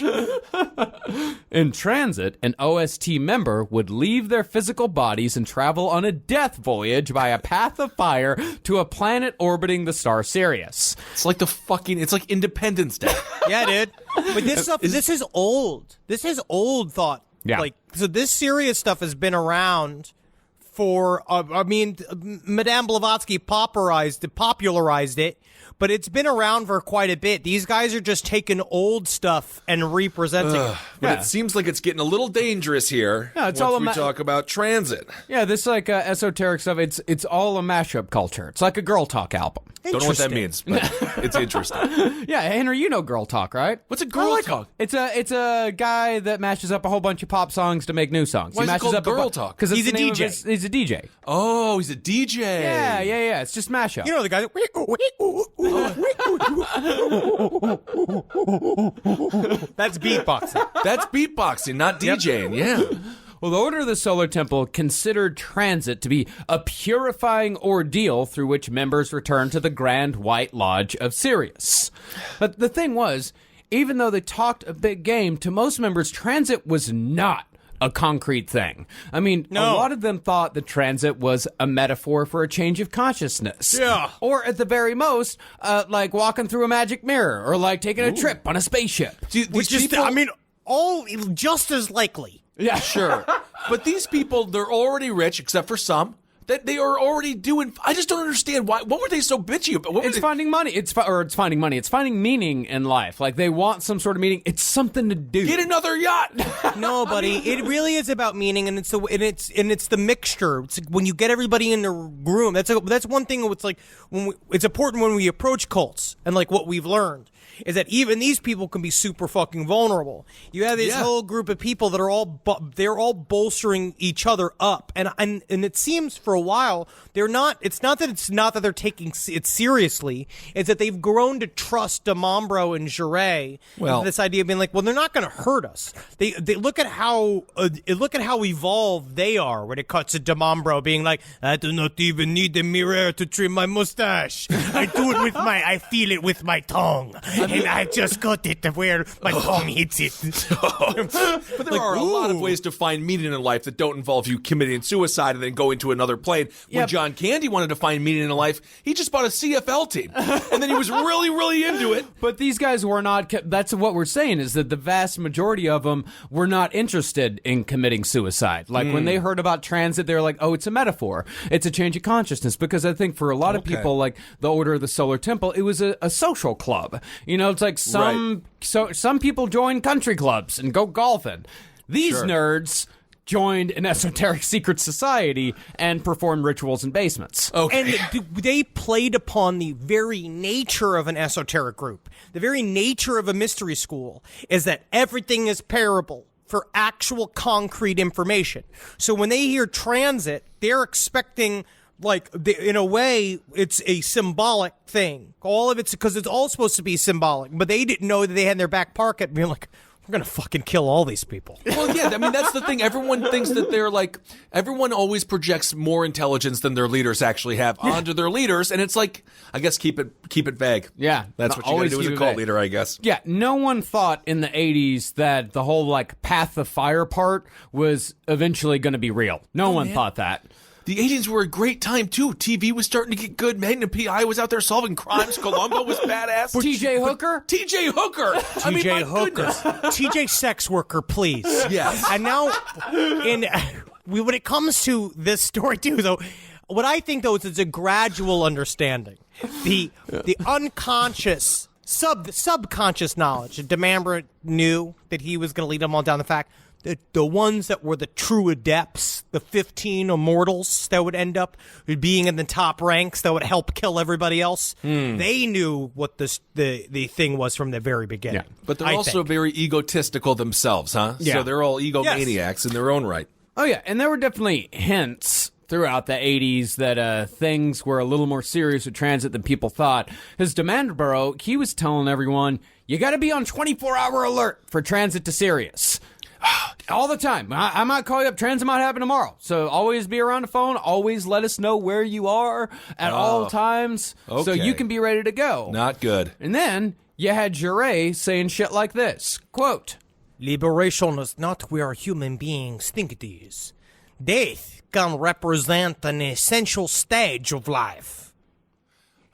boosh. In transit, an OST member would leave their physical bodies and travel on a death voyage by a path of fire to a planet orbiting the star Sirius. It's like it's like Independence Day. Yeah, dude. But this stuff, this is old. This is old thought. Yeah. So this Sirius stuff has been around for, Madame Blavatsky popularized it, but it's been around for quite a bit. These guys are just taking old stuff and representing it. But Yeah. it seems like it's getting a little dangerous here. Yeah, it's once all we talk about transit. Yeah, this esoteric stuff, it's all a mashup culture. It's like a girl talk album. Don't know what that means, but it's interesting. Yeah, Henry, you know girl talk, right? What's a girl talk? It's a guy that mashes up a whole bunch of pop songs to make new songs. Why is it mashes called up girl talk? Because He's a DJ. He's a DJ. Oh, he's a DJ. Yeah. It's just mashup. You know the guy that... That's beatboxing. That's beatboxing, not DJing. Yeah. Well, the Order of the Solar Temple considered transit to be a purifying ordeal through which members return to the Grand White Lodge of Sirius. But the thing was, even though they talked a big game, to most members, transit was not a concrete thing. I mean, a lot of them thought that transit was a metaphor for a change of consciousness. Yeah. Or at the very most, like walking through a magic mirror, or like taking a trip on a spaceship. Which is, all just as likely. Yeah, Sure. But these people, they're already rich, except for some. that they are already doing. I just don't understand why. What were they so bitchy about? It's finding money. It's finding money. It's finding meaning in life. Like they want some sort of meaning. It's something to do. Get another yacht. No, buddy, it really is about meaning, and it's the mixture. It's like when you get everybody in the room. That's one thing. It's like it's important when we approach cults, and like what we've learned is that even these people can be super fucking vulnerable. You have this whole group of people that are all bolstering each other up, and it seems for a while they're not. It's not that they're taking it seriously. It's that they've grown to trust Demambro and Jure. Well, this idea of being like, well, they're not going to hurt us. They look at how evolved they are when it cuts to Demambro being like, I do not even need a mirror to trim my mustache. I do it I feel it with my tongue. And I just got it to where my tongue hits it. But there are a lot of ways to find meaning in life that don't involve you committing suicide and then going to another plane. When John Candy wanted to find meaning in life, he just bought a CFL team. And then he was really, really into it. But these guys were not. That's what we're saying is that the vast majority of them were not interested in committing suicide. Like when they heard about transit, they were like, oh, it's a metaphor. It's a change of consciousness. Because I think for a lot of people, like the Order of the Solar Temple, it was a social club. You know, it's like some people join country clubs and go golfing. These nerds joined an esoteric secret society and performed rituals in basements. Okay. And they played upon the very nature of an esoteric group. The very nature of a mystery school is that everything is parable for actual concrete information. So when they hear transit, they're expecting... like, in a way, it's a symbolic thing. All of it's because it's all supposed to be symbolic. But they didn't know that they had in their back pocket being like, we're going to fucking kill all these people. Well, yeah, I mean, that's the thing. Everyone thinks that they're like, everyone always projects more intelligence than their leaders actually have onto their leaders. And it's like, I guess keep it vague. Yeah. That's what you got to do as a cult leader, I guess. Yeah. No one thought in the 80s that the whole like Path of Fire part was eventually going to be real. No one thought that. The 80s were a great time, too. TV was starting to get good. Magnum P.I. was out there solving crimes. Columbo was badass. TJ Hooker? TJ Hooker! TJ Hooker. TJ Sex Worker, please. Yes. And now, when it comes to this story, too, though, what I think, though, is it's a gradual understanding. The unconscious, subconscious knowledge that Demambro knew that he was going to lead them all down the fact the ones that were the true adepts, the 15 immortals that would end up being in the top ranks that would help kill everybody else, they knew what the thing was from the very beginning. Yeah. But they're also very egotistical themselves, huh? Yeah. So they're all egomaniacs in their own right. Oh, yeah. And there were definitely hints throughout the 80s that things were a little more serious with transit than people thought. His Demambro, he was telling everyone, you got to be on 24-hour alert for transit to Sirius. All the time. I might call you up. Transit might happen tomorrow. So always be around the phone. Always let us know where you are at all times so you can be ready to go. Not good. And then you had Jure saying shit like this. Quote, liberation is not where human beings think it is. Death can represent an essential stage of life.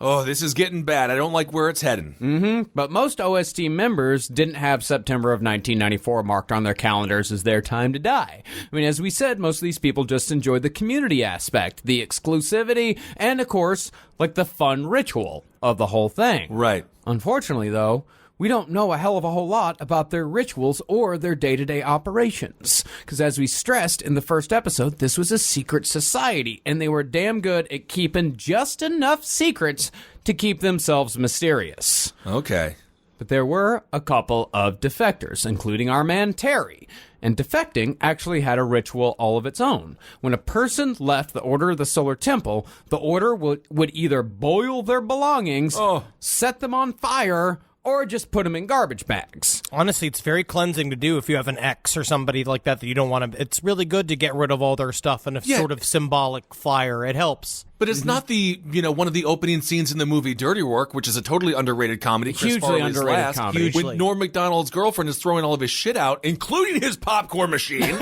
Oh, this is getting bad. I don't like where it's heading. But most OST members didn't have September of 1994 marked on their calendars as their time to die. I mean, as we said, most of these people just enjoyed the community aspect, the exclusivity, and, of course, like the fun ritual of the whole thing. Right. Unfortunately, though, we don't know a hell of a whole lot about their rituals or their day-to-day operations. Because as we stressed in the first episode, this was a secret society, and they were damn good at keeping just enough secrets to keep themselves mysterious. Okay. But there were a couple of defectors, including our man Terry. And defecting actually had a ritual all of its own. When a person left the Order of the Solar Temple, the Order would either boil their belongings, set them on fire, or just put them in garbage bags. Honestly, it's very cleansing to do if you have an ex or somebody like that you don't want to... It's really good to get rid of all their stuff in a sort of symbolic fire. It helps. But it's not the, one of the opening scenes in the movie Dirty Work, which is a totally underrated comedy. Hugely underrated comedy. When Norm Macdonald's girlfriend is throwing all of his shit out, including his popcorn machine.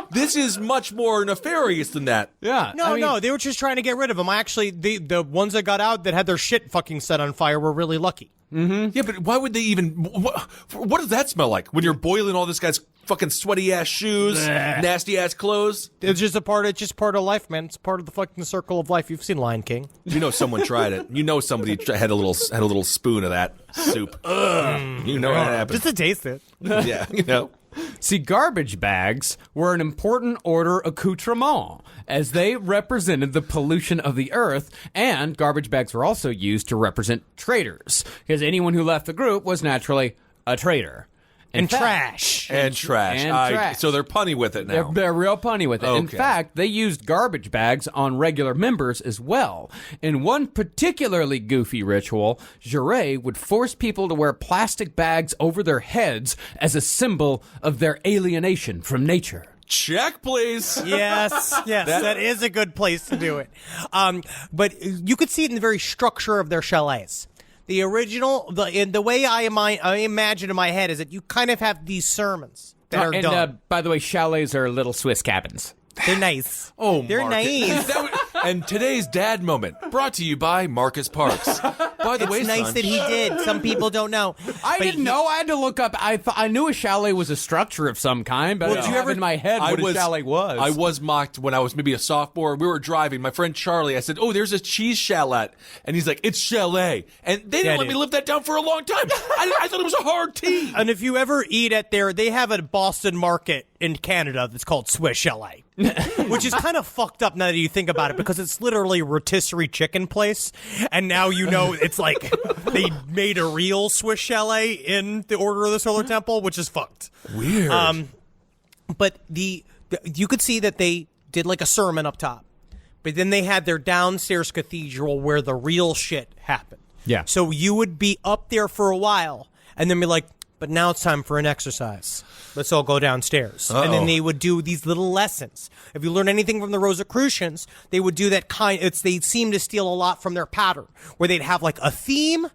This is much more nefarious than that. Yeah. No, they were just trying to get rid of them. Actually, the ones that got out that had their shit fucking set on fire were really lucky. Yeah, but why would they even... What does that smell like when you're boiling all this guy's fucking sweaty ass shoes, nasty ass clothes. It's just part of life, man. It's part of the fucking circle of life. You've seen Lion King. You know someone tried it. You know somebody had a little spoon of that soup. You know what happened. Just to taste it. Yeah, you know. See, garbage bags were an important order accoutrement, as they represented the pollution of the earth, and garbage bags were also used to represent traitors, because anyone who left the group was naturally a traitor. And trash. And trash. And trash. So they're punny with it now. They're real punny with it. In Okay. fact, they used garbage bags on regular members as well. In one particularly goofy ritual, Jure would force people to wear plastic bags over their heads as a symbol of their alienation from nature. Check, please. Yes, that is a good place to do it. But you could see it in the very structure of their chalets. The original, the way I imagine in my head is that you kind of have these sermons that are done. By the way, chalets are little Swiss cabins. They're nice. Oh, they're Marcus. nice. And today's dad moment brought to you by Marcus Parks. By the way, It's nice son, that he did. Some people don't know. I didn't know. I had to look up. I knew a chalet was a structure of some kind, but I didn't have in my head what a chalet was. I was mocked when I was maybe a sophomore. We were driving. My friend Charlie, I said, "Oh, there's a cheese chalet," and he's like, "It's chalet," and they didn't let me live that down for a long time. I thought it was a hard T. And if you ever eat at they have a Boston market in Canada that's called Swiss Chalet, which is kind of fucked up now that you think about it, because it's literally a rotisserie chicken place, and now you know it's like they made a real Swiss Chalet in the Order of the Solar Temple, which is fucked. Weird. But you could see that they did like a sermon up top, but then they had their downstairs cathedral where the real shit happened. Yeah. So you would be up there for a while, and then be like, but now it's time for an exercise. Let's all go downstairs. And then they would do these little lessons. If you learn anything from the Rosicrucians, they would do that they seem to steal a lot from their pattern, where they'd have like a theme,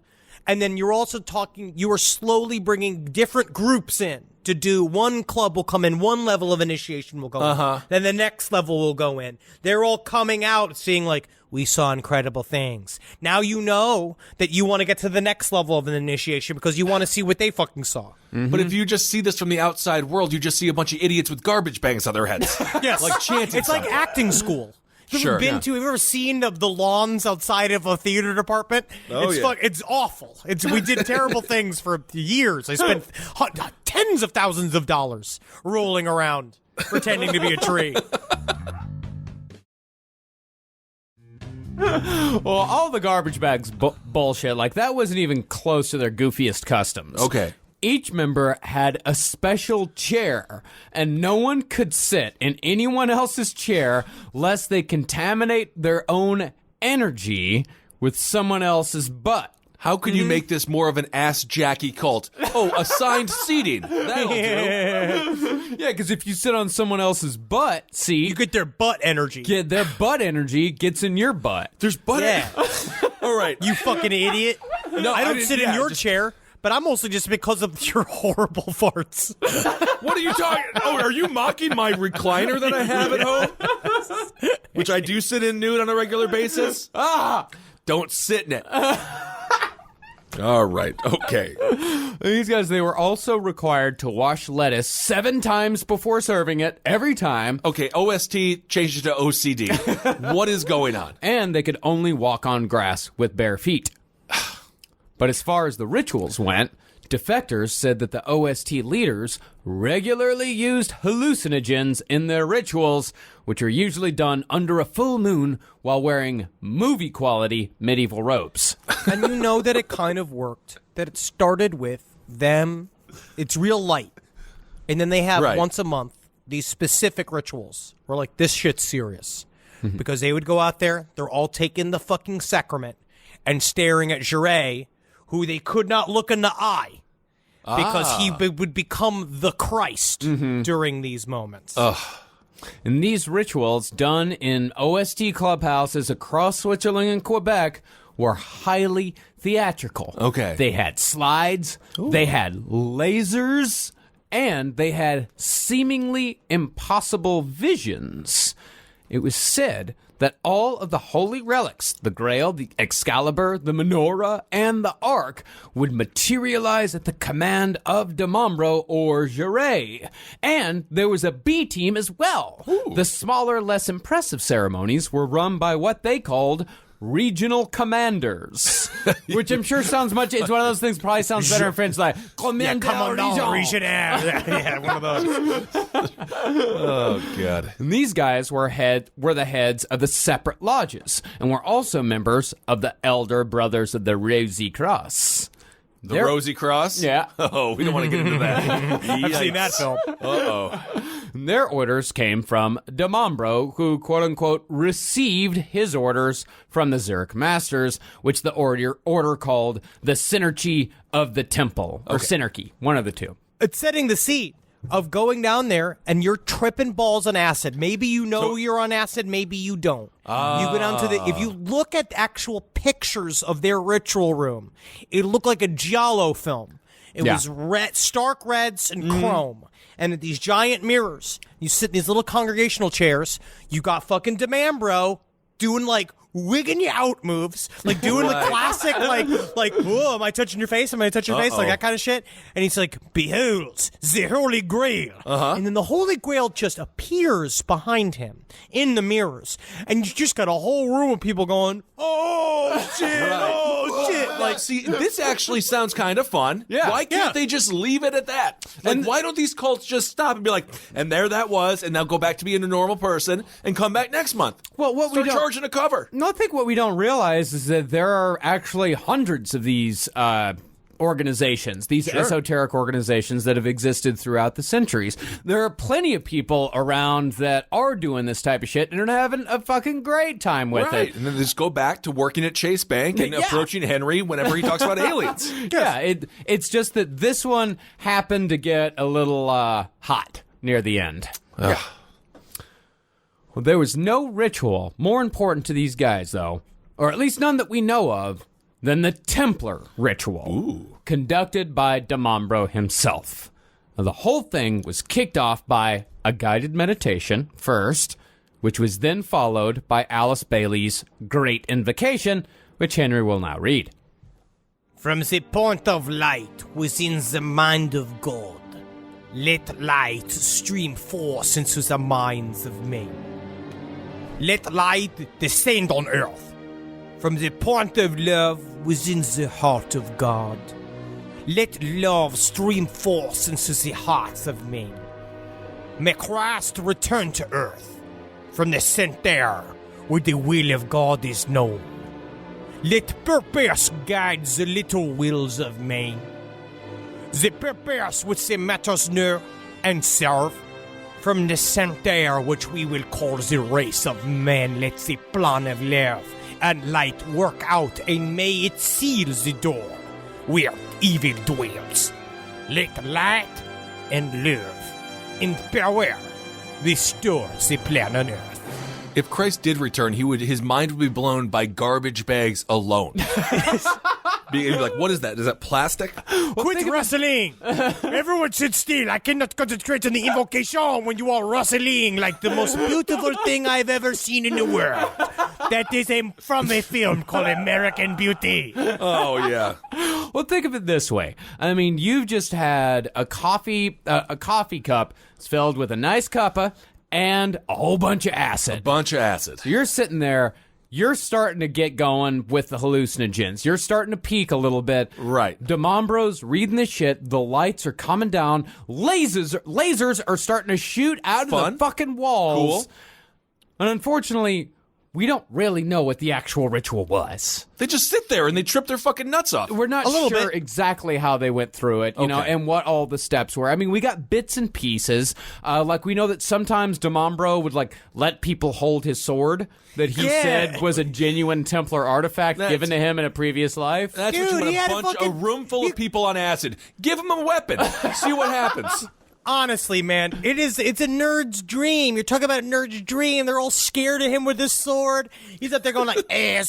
and then you are slowly bringing different groups in to do. One club will come in, one level of initiation will go in. Then the next level will go in. They're all coming out seeing like, we saw incredible things. Now you know that you want to get to the next level of an initiation because you want to see what they fucking saw. Mm-hmm. But if you just see this from the outside world, you just see a bunch of idiots with garbage bags on their heads. Yes. Like chanting. It's like acting school. Have you ever have you ever seen the lawns outside of a theater department? It's awful. We did terrible things for years. I spent tens of thousands of dollars rolling around pretending to be a tree. Well, all the garbage bags bullshit, like that wasn't even close to their goofiest customs. Okay. Each member had a special chair, and no one could sit in anyone else's chair lest they contaminate their own energy with someone else's butt. How could you make this more of an ass Jackie cult? Oh, assigned seating. That'll do. Yeah, because if you sit on someone else's butt seat, You get their butt energy. their butt energy gets in your butt. There's butt. Yeah. All right. You fucking idiot. No, I don't didn't- sit in yeah, your just- chair, but I'm mostly just because of your horrible farts. What are you talking? Oh, are you mocking my recliner that I have at home? Which I do sit in nude on a regular basis? Don't sit in it. All right. Okay. These guys, they were also required to wash lettuce 7 times before serving it, every time, Okay. OST changes to OCD. What is going on? and they could only walk on grass with bare feet. But as far as the rituals went, defectors said that the OST leaders regularly used hallucinogens in their rituals, which are usually done under a full moon while wearing movie-quality medieval robes. And you know that it kind of worked. That it started with them. It's real light. And then they have Right. once a month these specific rituals where like, this shit's serious. Because they would go out there, they're all taking the fucking sacrament and staring at Jure, who they could not look in the eye. Because he would become the Christ during these moments. And these rituals, done in OST clubhouses across Switzerland and Quebec, were highly theatrical. Okay. They had slides, they had lasers, and they had seemingly impossible visions. it was said that all of the holy relics, the Grail, the Excalibur, the Menorah, and the Ark, would materialize at the command of Demambro or Jure. And there was a B team as well. Ooh. The smaller, less impressive ceremonies were run by what they called regional commanders, which I'm sure sounds much. It's one of those things. Probably sounds better in French, like commandant region. Yeah, one of those. Oh god! And these guys were the heads of the separate lodges, and were also members of the Elder Brothers of the Rosy Cross. The Rosy Cross? Yeah. Oh, we don't want to get into that. I've seen that film. Uh-oh. Their orders came from Demambro, who, quote-unquote, received his orders from the Zurich Masters, which the order called the Synarchy of the Temple, or Synarchy, one of the two. It's setting the scene of going down there and you're tripping balls on acid. Maybe you know you're on acid, maybe you don't. You go down to if you look at actual pictures of their ritual room, it looked like a Giallo film. It was stark reds and chrome. And at these giant mirrors, you sit in these little congregational chairs, you got fucking Demambro doing like wigging you out moves, like doing the classic, like, whoa, am I touching your face? Am I touching your face? Like that kind of shit. And he's like, behold, the Holy Grail. And then the Holy Grail just appears behind him in the mirrors. And you just got a whole room of people going, oh, shit, oh, shit. Like, see, this actually sounds kind of fun. Yeah. Why can't they just leave it at that? Like, why don't these cults just stop and be like, and there that was, and now go back to being a normal person and come back next month? Well, what Start we don't charging a cover. No, I think what we don't realize is that there are actually hundreds of these organizations, these esoteric organizations that have existed throughout the centuries. There are plenty of people around that are doing this type of shit and are having a fucking great time with it. And then just go back to working at Chase Bank and approaching Henry whenever he talks about aliens. Yeah, it's just that this one happened to get a little hot near the end. Yeah. Well, there was no ritual more important to these guys, though, or at least none that we know of, than the Templar ritual, conducted by Demambro himself. Now, the whole thing was kicked off by a guided meditation first, which was then followed by Alice Bailey's Great Invocation, which Henry will now read. From the point of light within the mind of God, let light stream forth into the minds of men. Let light descend on earth. From the point of love within the heart of God, let love stream forth into the hearts of men. May Christ return to earth from the center where the will of God is known. Let purpose guide the little wills of men. The purpose which the matters know and serve. From the center which we will call the race of men, let the plan of love and light work out, and may it seal the door where evil dwells. Let light and love and power restore the plan on earth. If Christ did return, his mind would be blown by garbage bags alone. He'd be like, what is that? Is that plastic? Quit wrestling! Everyone sit still. I cannot concentrate on the invocation when you are wrestling like the most beautiful thing I've ever seen in the world. That is from a film called American Beauty. Oh, yeah. Well, think of it this way. I mean, you've just had a coffee cup filled with a nice cuppa and a whole bunch of acid. A bunch of acid. So you're sitting there. You're starting to get going with the hallucinogens. You're starting to peak a little bit. Right. Demambro's reading the shit. The lights are coming down. Lasers are starting to shoot out of the fucking walls. Cool. And unfortunately, we don't really know what the actual ritual was. They just sit there and they trip their fucking nuts off. We're not sure exactly how they went through it, you know, and what all the steps were. I mean, we got bits and pieces. Like, we know that sometimes Demambro would, like, let people hold his sword that he said was a genuine Templar artifact given to him in a previous life. That's what you want to punch a room full of people on acid. Give them a weapon. See what happens. Honestly, man, it's a nerd's dream. You're talking about a nerd's dream. They're all scared of him with this sword. He's up there going like, they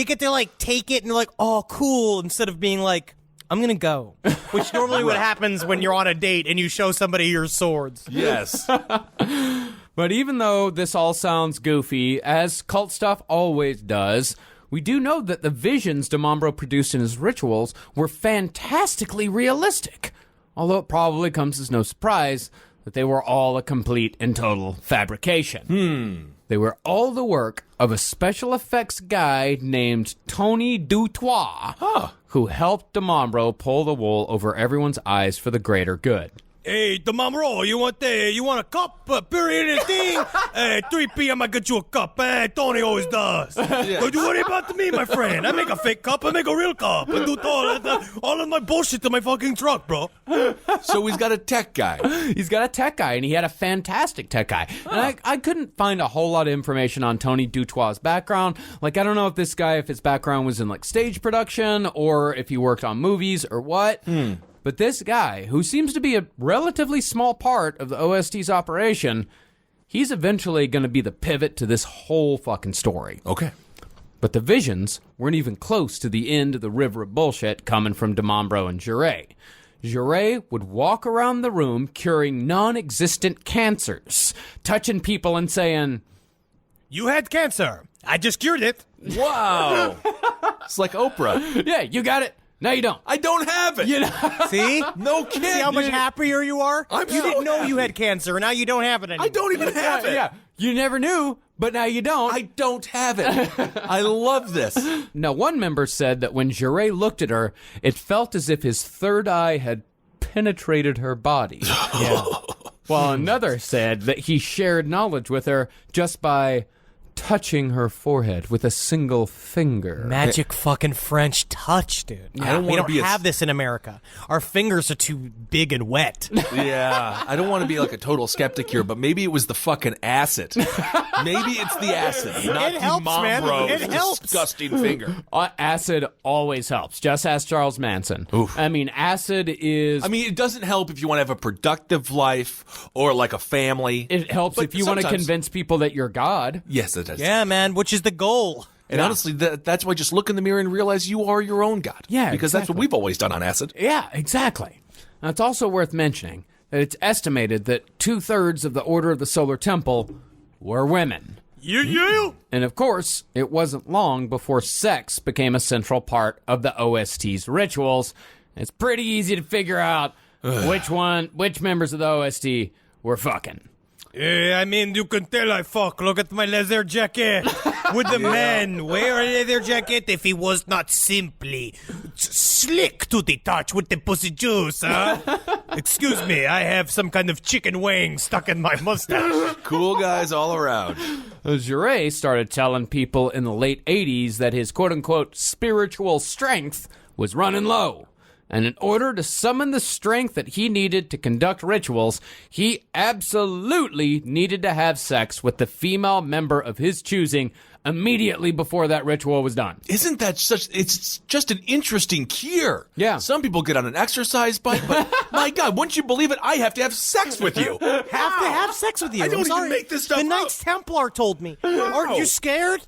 get to like take it and they're like, oh, cool, instead of being like, I'm going to go. Which normally what happens when you're on a date and you show somebody your swords. Yes. But even though this all sounds goofy, as cult stuff always does, we do know that the visions Demambro produced in his rituals were fantastically realistic. Although it probably comes as no surprise that they were all a complete and total fabrication. They were all the work of a special effects guy named Tony Dutoit, who helped Demambro pull the wool over everyone's eyes for the greater good. Hey, Demambro, you want a cup? Period and thing? Hey, 3 p.m. I get you a cup. Tony always does. Don't you worry about me, my friend. I make a fake cup. I make a real cup. I do all of my bullshit to my fucking truck, bro. So he's got a tech guy. He's got a tech guy, and he had a fantastic tech guy. And I couldn't find a whole lot of information on Tony Dutoit's background. Like, I don't know if his background was in, like, stage production or if he worked on movies or what. But this guy, who seems to be a relatively small part of the OST's operation, he's eventually going to be the pivot to this whole fucking story. Okay. But the visions weren't even close to the end of the river of bullshit coming from Demambro and Jure. Jure would walk around the room curing non-existent cancers, touching people and saying, You had cancer. I just cured it. Wow. It's like Oprah. yeah, you got it. No, you don't. I don't have it. You know? See? No kid. See how much happier you are? I'm you so didn't know happy. you had cancer, and now you don't have it anymore. I don't even have it. Yeah, you never knew, but now you don't. I don't have it. I love this. Now, one member said that when Jure looked at her, it felt as if his third eye had penetrated her body. Yeah. While another said that he shared knowledge with her just by touching her forehead with a single finger. Magic fucking French touch, dude. I don't we wanna don't be a- have this in America. Our fingers are too big and wet. Yeah, I don't want to be like a total skeptic here, but maybe it was the fucking acid. Maybe it's the acid, not It helps, man. Demombro's It helps. disgusting finger. Acid always helps. Just ask Charles Manson. I mean, acid is... I mean, it doesn't help if you want to have a productive life or like a family. it helps But if you want to sometimes- convince people that you're God. Yes, it does. Yeah, man, which is the goal. And honestly, that's why just look in the mirror and realize you are your own God. Yeah, because that's what exactly. we've always done on acid. Yeah, exactly. Now, it's also worth mentioning that it's estimated that 2/3 of the Order of the Solar Temple were women. You. And of course, it wasn't long before sex became a central part of the OST's rituals. It's pretty easy to figure out which members of the OST were fucking. I mean, you can tell I fuck. Look at my leather jacket. Would the man wear a leather jacket if he was not simply slick to the touch with the pussy juice, huh? Excuse me, I have some kind of chicken wing stuck in my mustache. Cool guys all around. Jure started telling people in the late 80s that his quote-unquote spiritual strength was running low. And in order to summon the strength that he needed to conduct rituals, he absolutely needed to have sex with the female member of his choosing immediately before that ritual was done. Isn't that it's just an interesting cure. Yeah. Some people get on an exercise bike, but my God, wouldn't you believe it? I have to have sex with you. Have to have sex with you. I don't I'm even sorry. make this stuff The up. Knights Templar told me. Aren't you scared?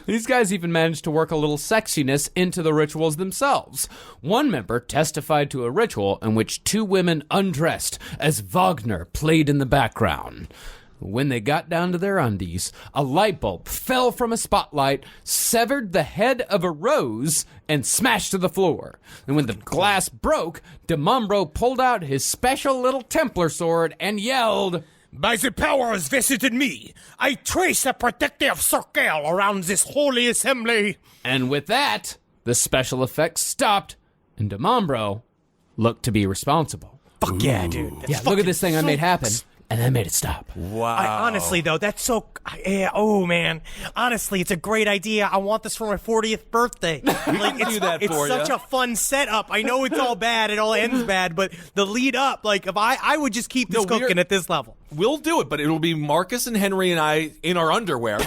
These guys even managed to work a little sexiness into the rituals themselves. One member testified to a ritual in which 2 women undressed as Wagner played in the background. When they got down to their undies, a light bulb fell from a spotlight, severed the head of a rose, and smashed to the floor. And when the glass broke, Demambro pulled out his special little Templar sword and yelled, By the powers vested in me, I trace a protective circle around this holy assembly. and with that, the special effects stopped, and Demambro looked to be responsible. Fuck yeah, dude. That's Yeah, look fucking at this thing I made happen, so- and I made it stop. Wow. Honestly, though, that's so... oh, man. Honestly, it's a great idea. I want this for my 40th birthday. Like, do that it's for such ya. a fun setup. I know it's all bad. It all ends bad. But the lead up, like, if I would just keep this cooking at this level. We'll do it, but it'll be Marcus and Henry and I in our underwear.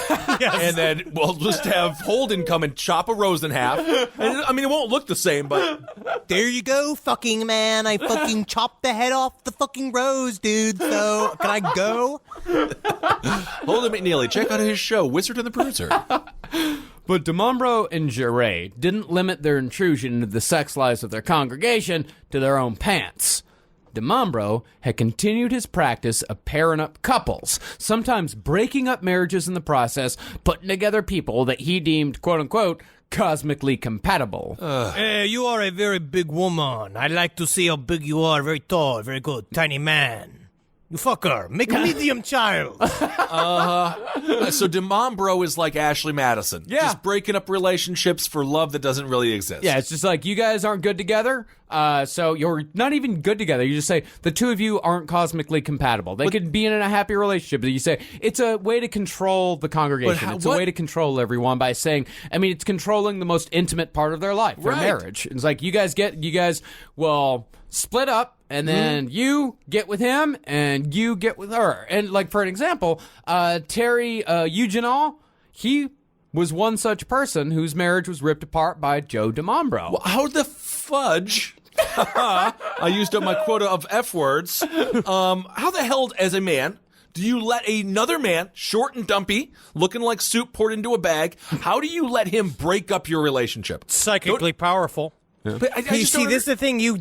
And then we'll just have Holden come and chop a rose in half. And, I mean, it won't look the same, but There you go, fucking man. I fucking chopped the head off the fucking rose, dude. So, can I go? Holden McNeely, check out his show, Wizard and the Bruiser. But Demambro and Jure didn't limit their intrusion into the sex lives of their congregation to their own pants. DeMambro had continued his practice of pairing up couples, sometimes breaking up marriages in the process, putting together people that he deemed, quote-unquote, cosmically compatible. You are a very big woman. I like to see how big you are. Very tall, very good. Tiny man. You fuck her. Make a medium child. So DeMambro is like Ashley Madison. Yeah. Just breaking up relationships for love that doesn't really exist. Yeah, it's just like, you guys aren't good together, so you're not even good together. You just say, the two of you aren't cosmically compatible. They could be in a happy relationship. You say, it's a way to control the congregation. It's a way to control everyone by saying, it's controlling the most intimate part of their life, their marriage. It's like, you guys will split up, and then you get with him, and you get with her. And, like, for an example, Terry Eugenol, he was one such person whose marriage was ripped apart by Joe DeMambro. Well, how the fudge? I used up my quota of F words. How the hell, as a man, do you let another man, short and dumpy, looking like soup poured into a bag, how do you let him break up your relationship? Psychically powerful. Yeah. But I You just see, don't this is the thing. You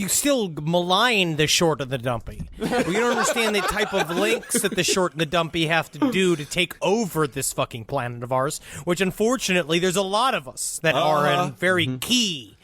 still malign the short and the dumpy. You don't understand the type of links that the short and the dumpy have to do to take over this fucking planet of ours. Which, unfortunately, there's a lot of us that are in very key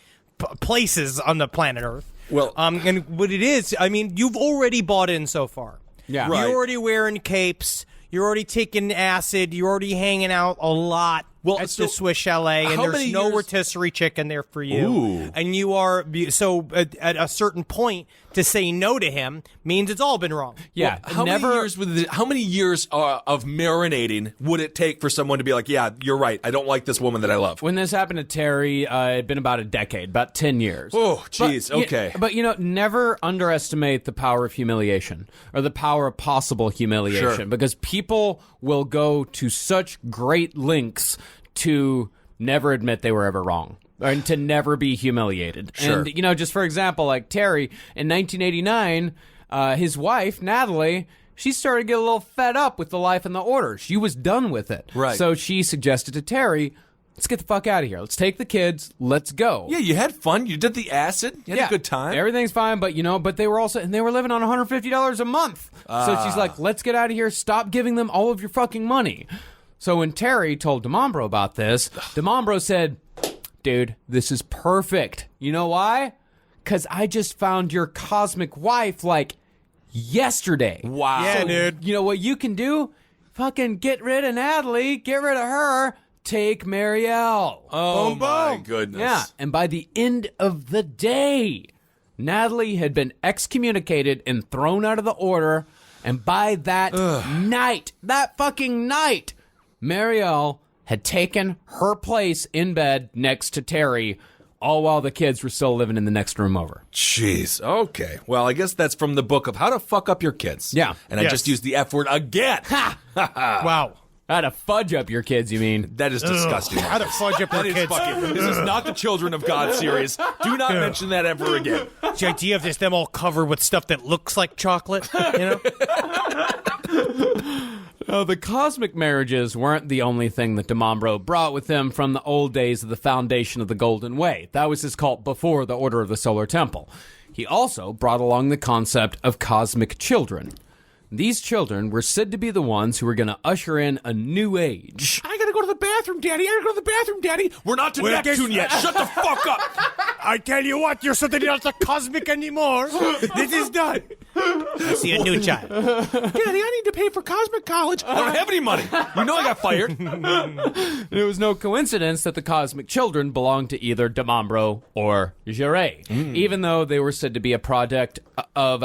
places on the planet Earth. Well, and what it is, you've already bought in so far. Yeah, Right. You're already wearing capes. You're already taking acid. You're already hanging out a lot. At the Swiss Chalet, and there's no rotisserie chicken there for you. Ooh. And you are, so at a certain point, to say no to him means it's all been wrong. Yeah, How many years of marinating would it take for someone to be like, yeah, you're right, I don't like this woman that I love? When this happened to Terry, it had been about a decade, about 10 years. Oh, jeez, okay. But, never underestimate the power of humiliation or the power of possible humiliation, Sure. because people will go to such great lengths to never admit they were ever wrong. And to never be humiliated. Sure. And, just for example, like Terry, in 1989, his wife, Natalie, she started to get a little fed up with the life and the order. She was done with it. Right. So she suggested to Terry, let's get the fuck out of here. Let's take the kids. Let's go. Yeah, you had fun. You did the acid. You had a good time. Everything's fine, but but they were they were living on $150 a month. So she's like, let's get out of here. Stop giving them all of your fucking money. So when Terry told DeMambro about this, DeMambro said, dude, this is perfect. You know why? Because I just found your cosmic wife, yesterday. Wow. Yeah, So, dude. You know what you can do? Fucking get rid of Natalie, get rid of her, take Marielle. Oh, Boom, my boom. goodness. Yeah, and by the end of the day, Natalie had been excommunicated and thrown out of the order, and by that that fucking night, Marielle had taken her place in bed next to Terry, all while the kids were still living in the next room over. Jeez. Okay. Well, I guess that's from the book of How to Fuck Up Your Kids. Yeah. And I just used the F word again. Wow. How to fudge up your kids, you mean? That is disgusting. How to fudge up your That is kids. fucking. This is not the Children of God series. Do not mention that ever again. The idea of this, them all covered with stuff that looks like chocolate, The cosmic marriages weren't the only thing that DeMambro brought with him from the old days of the foundation of the Golden Way. That was his cult before the Order of the Solar Temple. He also brought along the concept of cosmic children. These children were said to be the ones who were going to usher in a new age. I gotta go to the bathroom, Daddy. I gotta go to the bathroom, Daddy. We're not to Neptune yet. Shut the fuck up. I tell you what, you're certainly not a cosmic anymore. This is done. I see a new child. Daddy, I need to pay for cosmic college. I don't have any money. You know I got fired. It was no coincidence that the cosmic children belonged to either DeMambro or Jarret, even though they were said to be a product of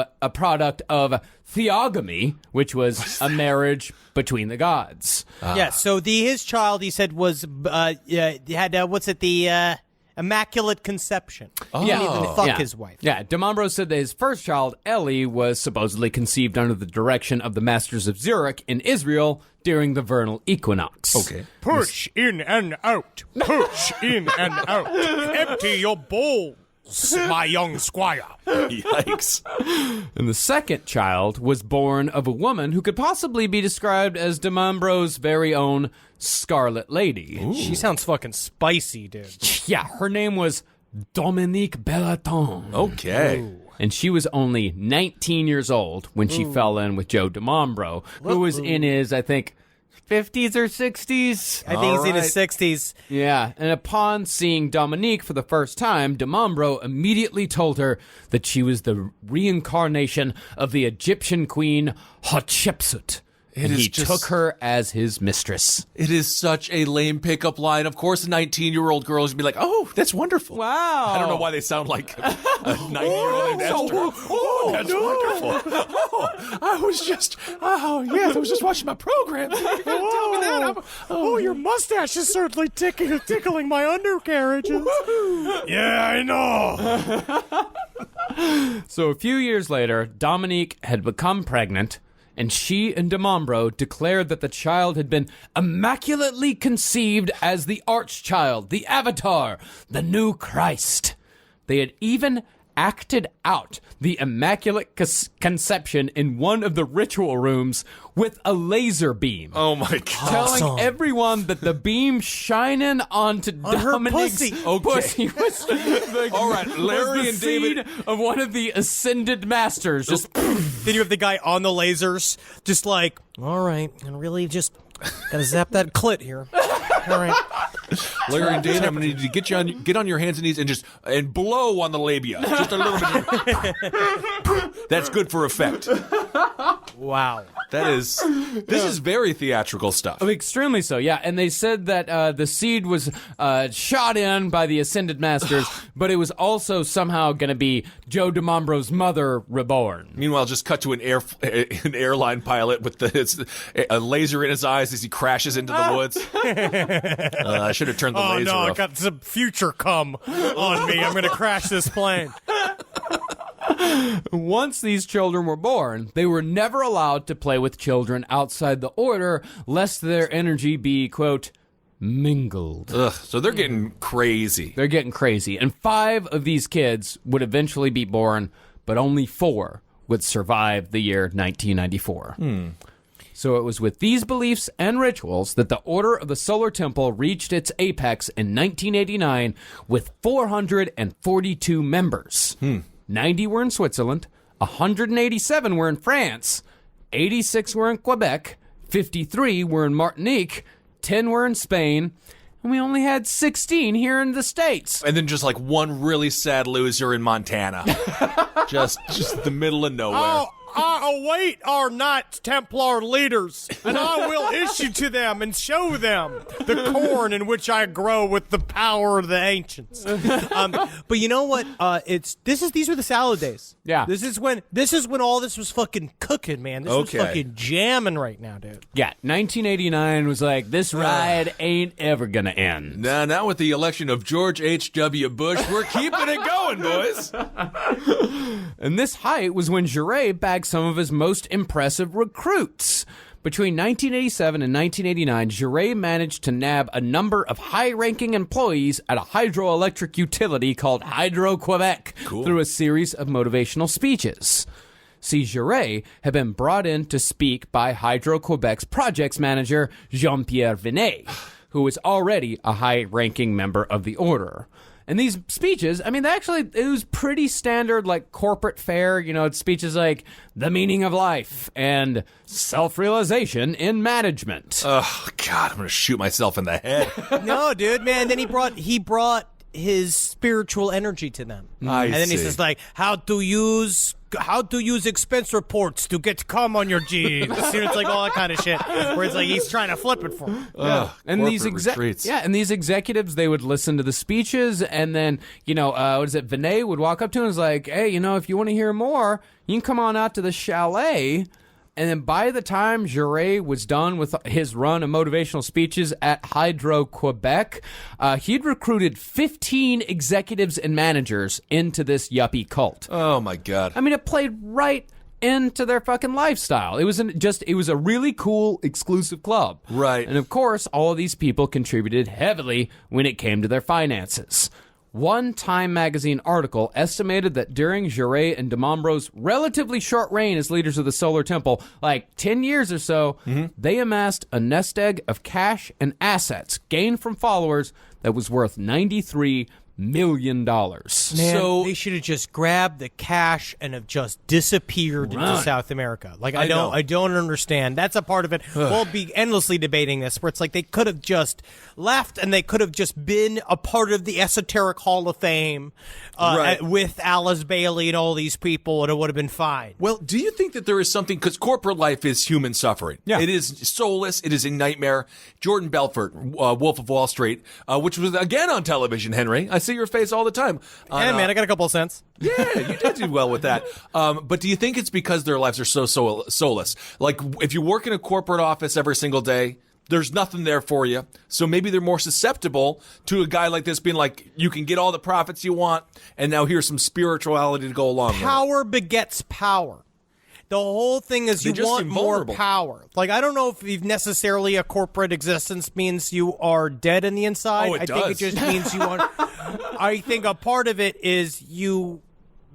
theogamy, which was a marriage between the gods. Yeah, so his child, he said, was had immaculate conception. He didn't even fuck his wife. Yeah, DeMambro said that his first child, Ellie, was supposedly conceived under the direction of the Masters of Zurich in Israel during the vernal equinox. Okay. Push in and out. Push in and out. Empty your bowls, my young squire. Yikes. And the second child was born of a woman who could possibly be described as DeMambro's very own Scarlet Lady. She sounds fucking spicy, dude. Yeah, her name was Dominique Bellaton. Okay. and she was only 19 years old when she fell in with Joe DiMambro, who was in his, I think, 50s or 60s. I think he's in his 60s. Yeah, and upon seeing Dominique for the first time, DiMambro immediately told her that she was the reincarnation of the Egyptian queen Hatshepsut. And he took her as his mistress. It is such a lame pickup line. Of course, a 19-year-old girl is going to be like, oh, that's wonderful. Wow. I don't know why they sound like a 90-year-old named Esther. Oh, that's wonderful. Oh, I was just watching my program. You can't tell me that. Your mustache is certainly tickling my undercarriages. Yeah, I know. So a few years later, Dominique had become pregnant, and she and DiMambro declared that the child had been immaculately conceived as the Archchild, the Avatar, the new Christ. They had even acted out the Immaculate Conception in one of the ritual rooms with a laser beam. Oh, my God. Telling everyone that the beam shining onto Dominique's pussy was the, All right, Larry was the and David. seed of one of the ascended masters. Just Then you have the guy on the lasers, just like, all right, and really just gotta zap that clit here. All right. Larry and David, I'm going to need you to get on your hands and knees and blow on the labia. Just a little bit. That's good for effect. Wow. This is very theatrical stuff. extremely so, yeah. And they said that the seed was shot in by the ascended masters, but it was also somehow going to be Joe DiMambro's mother reborn. Meanwhile, just cut to an airline pilot with a laser in his eyes as he crashes into the woods. I should have turned the laser off. I got some future cum on me. I'm gonna crash this plane. Once these children were born, they were never allowed to play with children outside the order, lest their energy be, quote, mingled. Ugh, so they're getting crazy. They're getting crazy. And 5 of these kids would eventually be born, but only 4 would survive the year 1994. So it was with these beliefs and rituals that the Order of the Solar Temple reached its apex in 1989 with 442 members. 90 were in Switzerland, 187 were in France, 86 were in Quebec, 53 were in Martinique, 10 were in Spain, and we only had 16 here in the States. And then just like one really sad loser in Montana. just the middle of nowhere. Await our Knights Templar leaders, and I will issue to them and show them the corn in which I grow with the power of the ancients. But you know what? These were the salad days. Yeah. This is when all this was fucking cooking, man. This was fucking jamming right now, dude. Yeah, 1989 was like, this ride ain't ever gonna end. Now with the election of George H.W. Bush, we're keeping it going, boys. And this height was when Jaret bagged some of his most impressive recruits. Between 1987 and 1989, Jaret managed to nab a number of high-ranking employees at a hydroelectric utility called Hydro-Quebec through a series of motivational speeches. See, Jaret had been brought in to speak by Hydro-Quebec's projects manager, Jean-Pierre Vinet, who was already a high-ranking member of the order. And these speeches, I mean, it was pretty standard, like, corporate fare. You know, it's speeches like the meaning of life and self-realization in management. Oh, God, I'm going to shoot myself in the head. No, dude, man. Then he brought his spiritual energy to them. And then he says, like, how to use expense reports to get cum on your jeans. It's like all that kind of shit. Where it's like he's trying to flip it for him. And these executives, they would listen to the speeches, and then, Vinet would walk up to him and was like, hey, if you want to hear more, you can come on out to the chalet. And then by the time Jaret was done with his run of motivational speeches at Hydro-Quebec, he'd recruited 15 executives and managers into this yuppie cult. Oh, my God. I mean, it played right into their fucking lifestyle. It was a really cool, exclusive club. Right. And of course, all of these people contributed heavily when it came to their finances. One Time magazine article estimated that during Jaret and DiMambro's relatively short reign as leaders of the Solar Temple, like 10 years or so, they amassed a nest egg of cash and assets gained from followers that was worth $93 million. Man, So- they should have just grabbed the cash and have just disappeared into South America. Like I know. don't understand. That's a part of it. We'll be endlessly debating this, where it's like they could have just left and they could have just been a part of the Esoteric Hall of Fame Right. with Alice Bailey and all these people, and it would have been fine. Well, do you think that there is something, because corporate life is human suffering. Yeah. It is soulless. It is a nightmare. Jordan Belfort, Wolf of Wall Street, which was again on television, Henry. I see your face all the time. Hey, man, I got a couple of cents. Yeah, you did do well with that. But do you think it's because their lives are so soulless? Like, if you work in a corporate office every single day, there's nothing there for you. So maybe they're more susceptible to a guy like this being like, you can get all the profits you want, and now here's some spirituality to go along with it. Power begets power. The whole thing is They you just want seem more vulnerable. power. Like, I don't know if necessarily a corporate existence means you are dead in the inside. Oh, it I think it does. just means you want. I think a part of it is you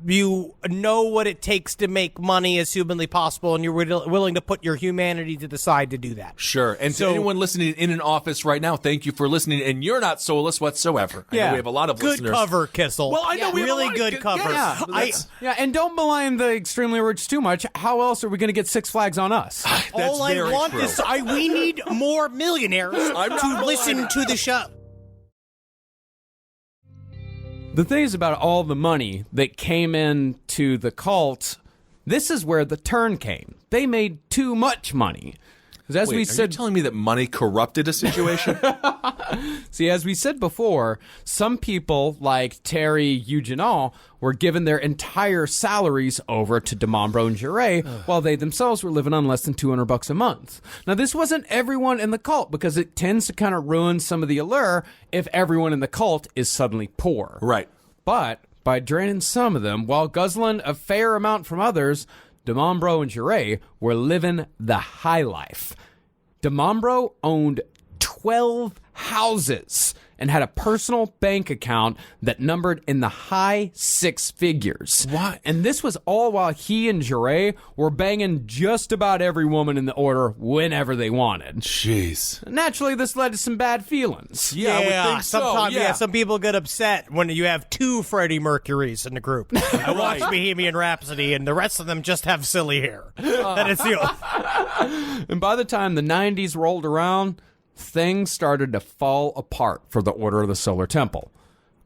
know what it takes to make money as humanly possible, and you're willing to put your humanity to the side to do that. Sure. And to anyone listening in an office right now, thank you for listening. And you're not soulless whatsoever. I know we have a lot of good listeners. cover, Kissel. Well, I know we have a really lot of good cover. yeah. Yeah, and don't malign the extremely rich too much. How else are we going to get Six Flags on us? That's All I very want true. is we need more millionaires to listen to the show. The thing is about all the money that came into the cult, this is where the turn came. They made too much money. 'Cause as Wait, we are you said, telling me that money corrupted a situation? see, as we said before, some people like Terry Eugenal were given their entire salaries over to DeMombro and Jure, while they themselves were living on less than $200 a month. Now, this wasn't everyone in the cult, because it tends to kind of ruin some of the allure if everyone in the cult is suddenly poor. Right. But by draining some of them while guzzling a fair amount from others, DeMombro and Jure were living the high life. DeMombro owned 12 houses and had a personal bank account that numbered in the high six figures. Why? And this was all while he and Jure were banging just about every woman in the order whenever they wanted. Jeez. Naturally, this led to some bad feelings. Yeah, I would think so. Sometimes, Yeah. some people get upset when you have two Freddie Mercurys in the group. I watch Bohemian Rhapsody, and the rest of them just have silly hair. That is the And by the time the 90s rolled around, things started to fall apart for the Order of the Solar Temple.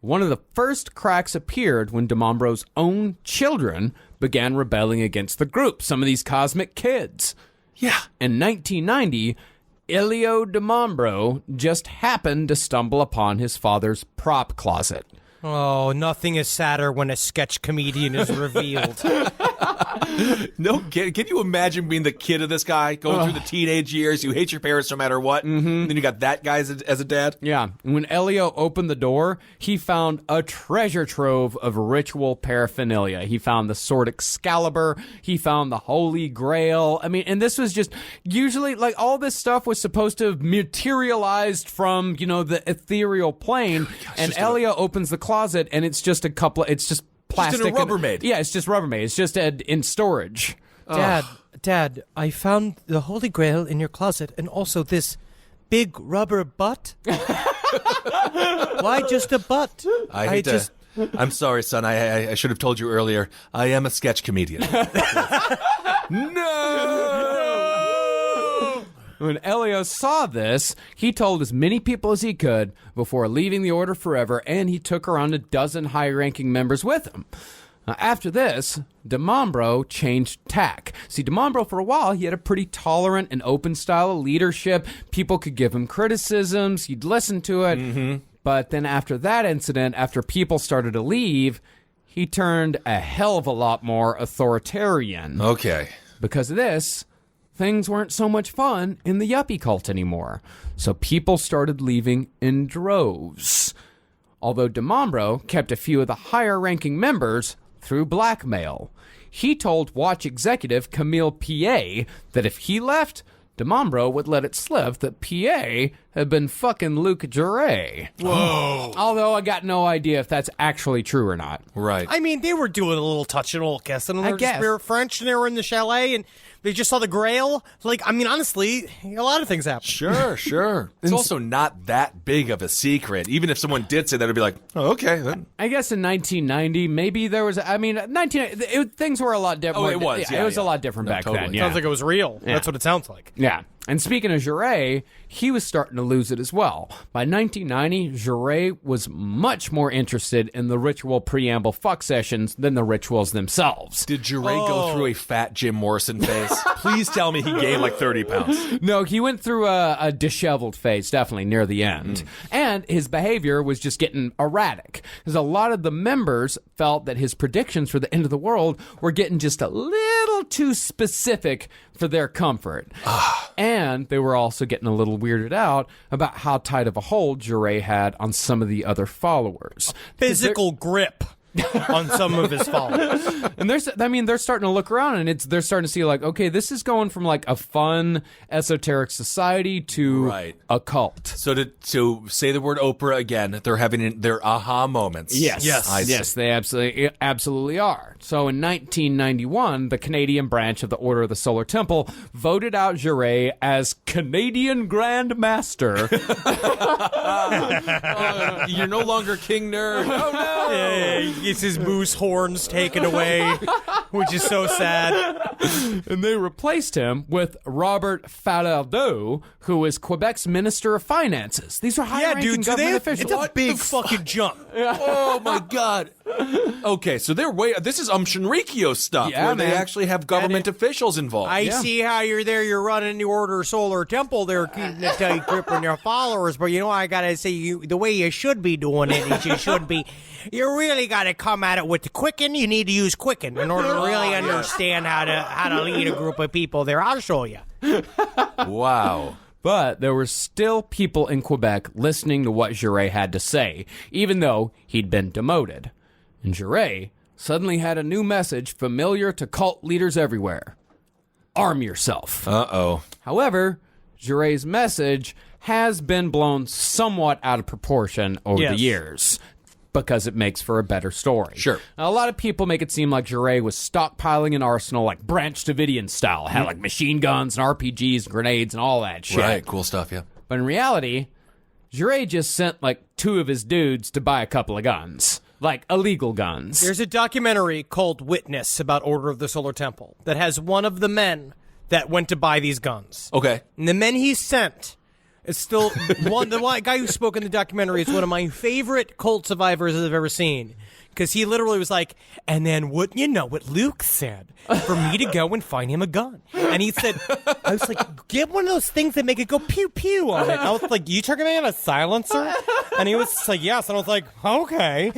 One of the first cracks appeared when DeMombro's own children began rebelling against the group, some of these cosmic kids. Yeah. In 1990, Elio DeMombro just happened to stumble upon his father's prop closet. Oh, nothing is sadder when a sketch comedian is revealed. No, can you imagine being the kid of this guy, going through the teenage years? You hate your parents no matter what. Mm-hmm. And then you got that guy as a dad. Yeah, when Elio opened the door, he found a treasure trove of ritual paraphernalia. He found the sword Excalibur. He found the Holy Grail. I mean, and this was just usually like all this stuff was supposed to have materialized from, the ethereal plane. And Elio opens the closet, and it's just it's just plastic. Just in a Rubbermaid. Yeah, it's just Rubbermaid. It's just in storage. Dad, I found the Holy Grail in your closet, and also this big rubber butt. Why just a butt? I'm sorry, son. I should have told you earlier. I am a sketch comedian. No! When Elio saw this, he told as many people as he could before leaving the Order forever, and he took around a dozen high-ranking members with him. Now, after this, DeMombro changed tack. See, DeMombro, for a while, he had a pretty tolerant and open style of leadership. People could give him criticisms. He'd listen to it. Mm-hmm. But then after that incident, after people started to leave, he turned a hell of a lot more authoritarian. Okay. Because of this, things weren't so much fun in the yuppie cult anymore. So people started leaving in droves. Although DeMombro kept a few of the higher-ranking members through blackmail. He told Watch executive Camille P.A. that if he left, DeMombro would let it slip that P.A. had been fucking Luke Jure. Whoa. Although I got no idea if that's actually true or not. Right. I mean, they were doing a little touch and a little kiss, and I guess. they were French, and they were in the chalet, and they just saw the Grail. Like, I mean, honestly, a lot of things happen. Sure. It's also not that big of a secret. Even if someone did say that, it'd be like, oh, okay. Then. I guess in 1990, maybe there was. I mean, things were a lot different. Oh, it was. It was a lot different back totally. then. Yeah. Sounds like it was real. That's what it sounds like. Yeah. And speaking of Jure, he was starting to lose it as well. By 1990, Jure was much more interested in the ritual preamble fuck sessions than the rituals themselves. Did Jure go through a fat Jim Morrison phase? Please tell me he gained like 30 pounds. No, he went through a disheveled phase, definitely, near the end. And his behavior was just getting erratic. Because a lot of the members felt that his predictions for the end of the world were getting just a little too specific for their comfort. And they were also getting a little weirded out about how tight of a hold Jure had on some of the other followers. Physical grip on some of his followers. And they're starting to look around, and they're starting to see like, okay, this is going from like a fun esoteric society to a cult. So to say the word Oprah again, they're having their aha moments. Yes, they absolutely are. So in 1991, the Canadian branch of the Order of the Solar Temple voted out Jure as Canadian Grand Master. You're no longer King Nerd. Oh no! Yeah, he gets his moose horns taken away, which is so sad. And they replaced him with Robert Falardeau, who is Quebec's Minister of Finances. These are high-ranking government officials. It's a big fucking jump. Oh my god. Okay, so this is Shinrikyo stuff Yeah, where they man. actually have government officials involved. I see how you're there. You're running the Order Solar Temple there, keeping a tight grip on your followers. But you know, I gotta say, the way you should be doing it is you really gotta come at it with the Quicken. You need to use Quicken in order to really understand how to lead a group of people there. I'll show you. Wow. But there were still people in Quebec listening to what Jure had to say, even though he'd been demoted. And Jure suddenly had a new message familiar to cult leaders everywhere. Arm yourself. Uh-oh. However, Jure's message has been blown somewhat out of proportion over the years because it makes for a better story. Sure. Now, a lot of people make it seem like Jure was stockpiling an arsenal like Branch Davidian style. Had like machine guns and RPGs and grenades and all that shit. Right, cool stuff, yeah. But in reality, Jure just sent like 2 of his dudes to buy a couple of guns. Like illegal guns. There's a documentary called Witness about Order of the Solar Temple that has one of the men that went to buy these guns. Okay. And the men he sent is still the guy who spoke in the documentary is one of my favorite cult survivors I've ever seen. Because he literally was like, and then wouldn't you know what Luke said? For me to go and find him a gun. And he said, I was like, get one of those things that make it go pew pew on it. And I was like, you talking about a silencer? And he was just like, yes. And I was like, okay.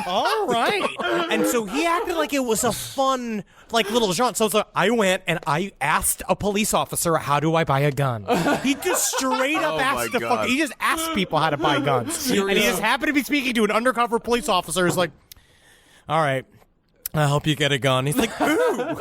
All right. And so he acted like it was a fun, like, little jaunt. So I went and I asked a police officer, how do I buy a gun? He just straight up asked he just asked people how to buy guns. And he just happened to be speaking to an undercover police officer who's like, all right, I hope you get a gun. He's like, ooh,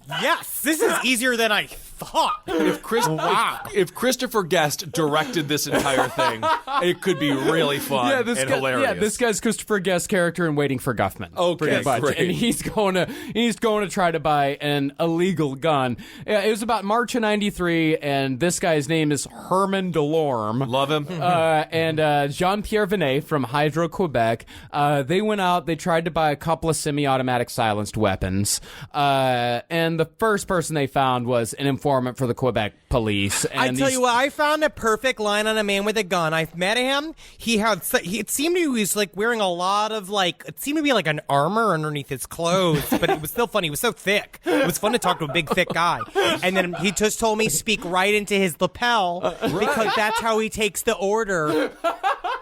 yes, this is easier than I thought. If Christopher Guest directed this entire thing, it could be really fun and hilarious. Yeah, this guy's Christopher Guest character in Waiting for Guffman. Okay, pretty much. great. And he's going to try to buy an illegal gun. It was about March of '93, and this guy's name is Herman Delorme. Love him. And Jean-Pierre Vinet from Hydro, Quebec. They went out, they tried to buy a couple of semi-automatic silenced weapons. And the first person they found was an informant for the Quebec police. And I tell you what, I found a perfect line on a man with a gun. I met him. It seemed he was like wearing a lot of it seemed to be like an armor underneath his clothes, but it was still funny. He was so thick. It was fun to talk to a big, thick guy. And then he just told me speak right into his lapel because that's how he takes the order.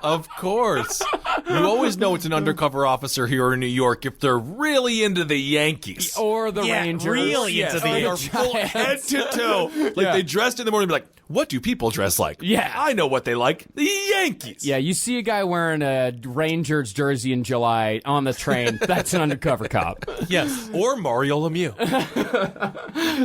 Of course. You always know it's an undercover officer here in New York if they're really into the Yankees. Or the Rangers. Really into the They are full head to toe. Like they dressed in the morning and be like, what do people dress like? Yeah. I know what they like. The Yankees. Yeah, you see a guy wearing a Rangers jersey in July on the train, that's an undercover cop. Yes. Or Mario Lemieux.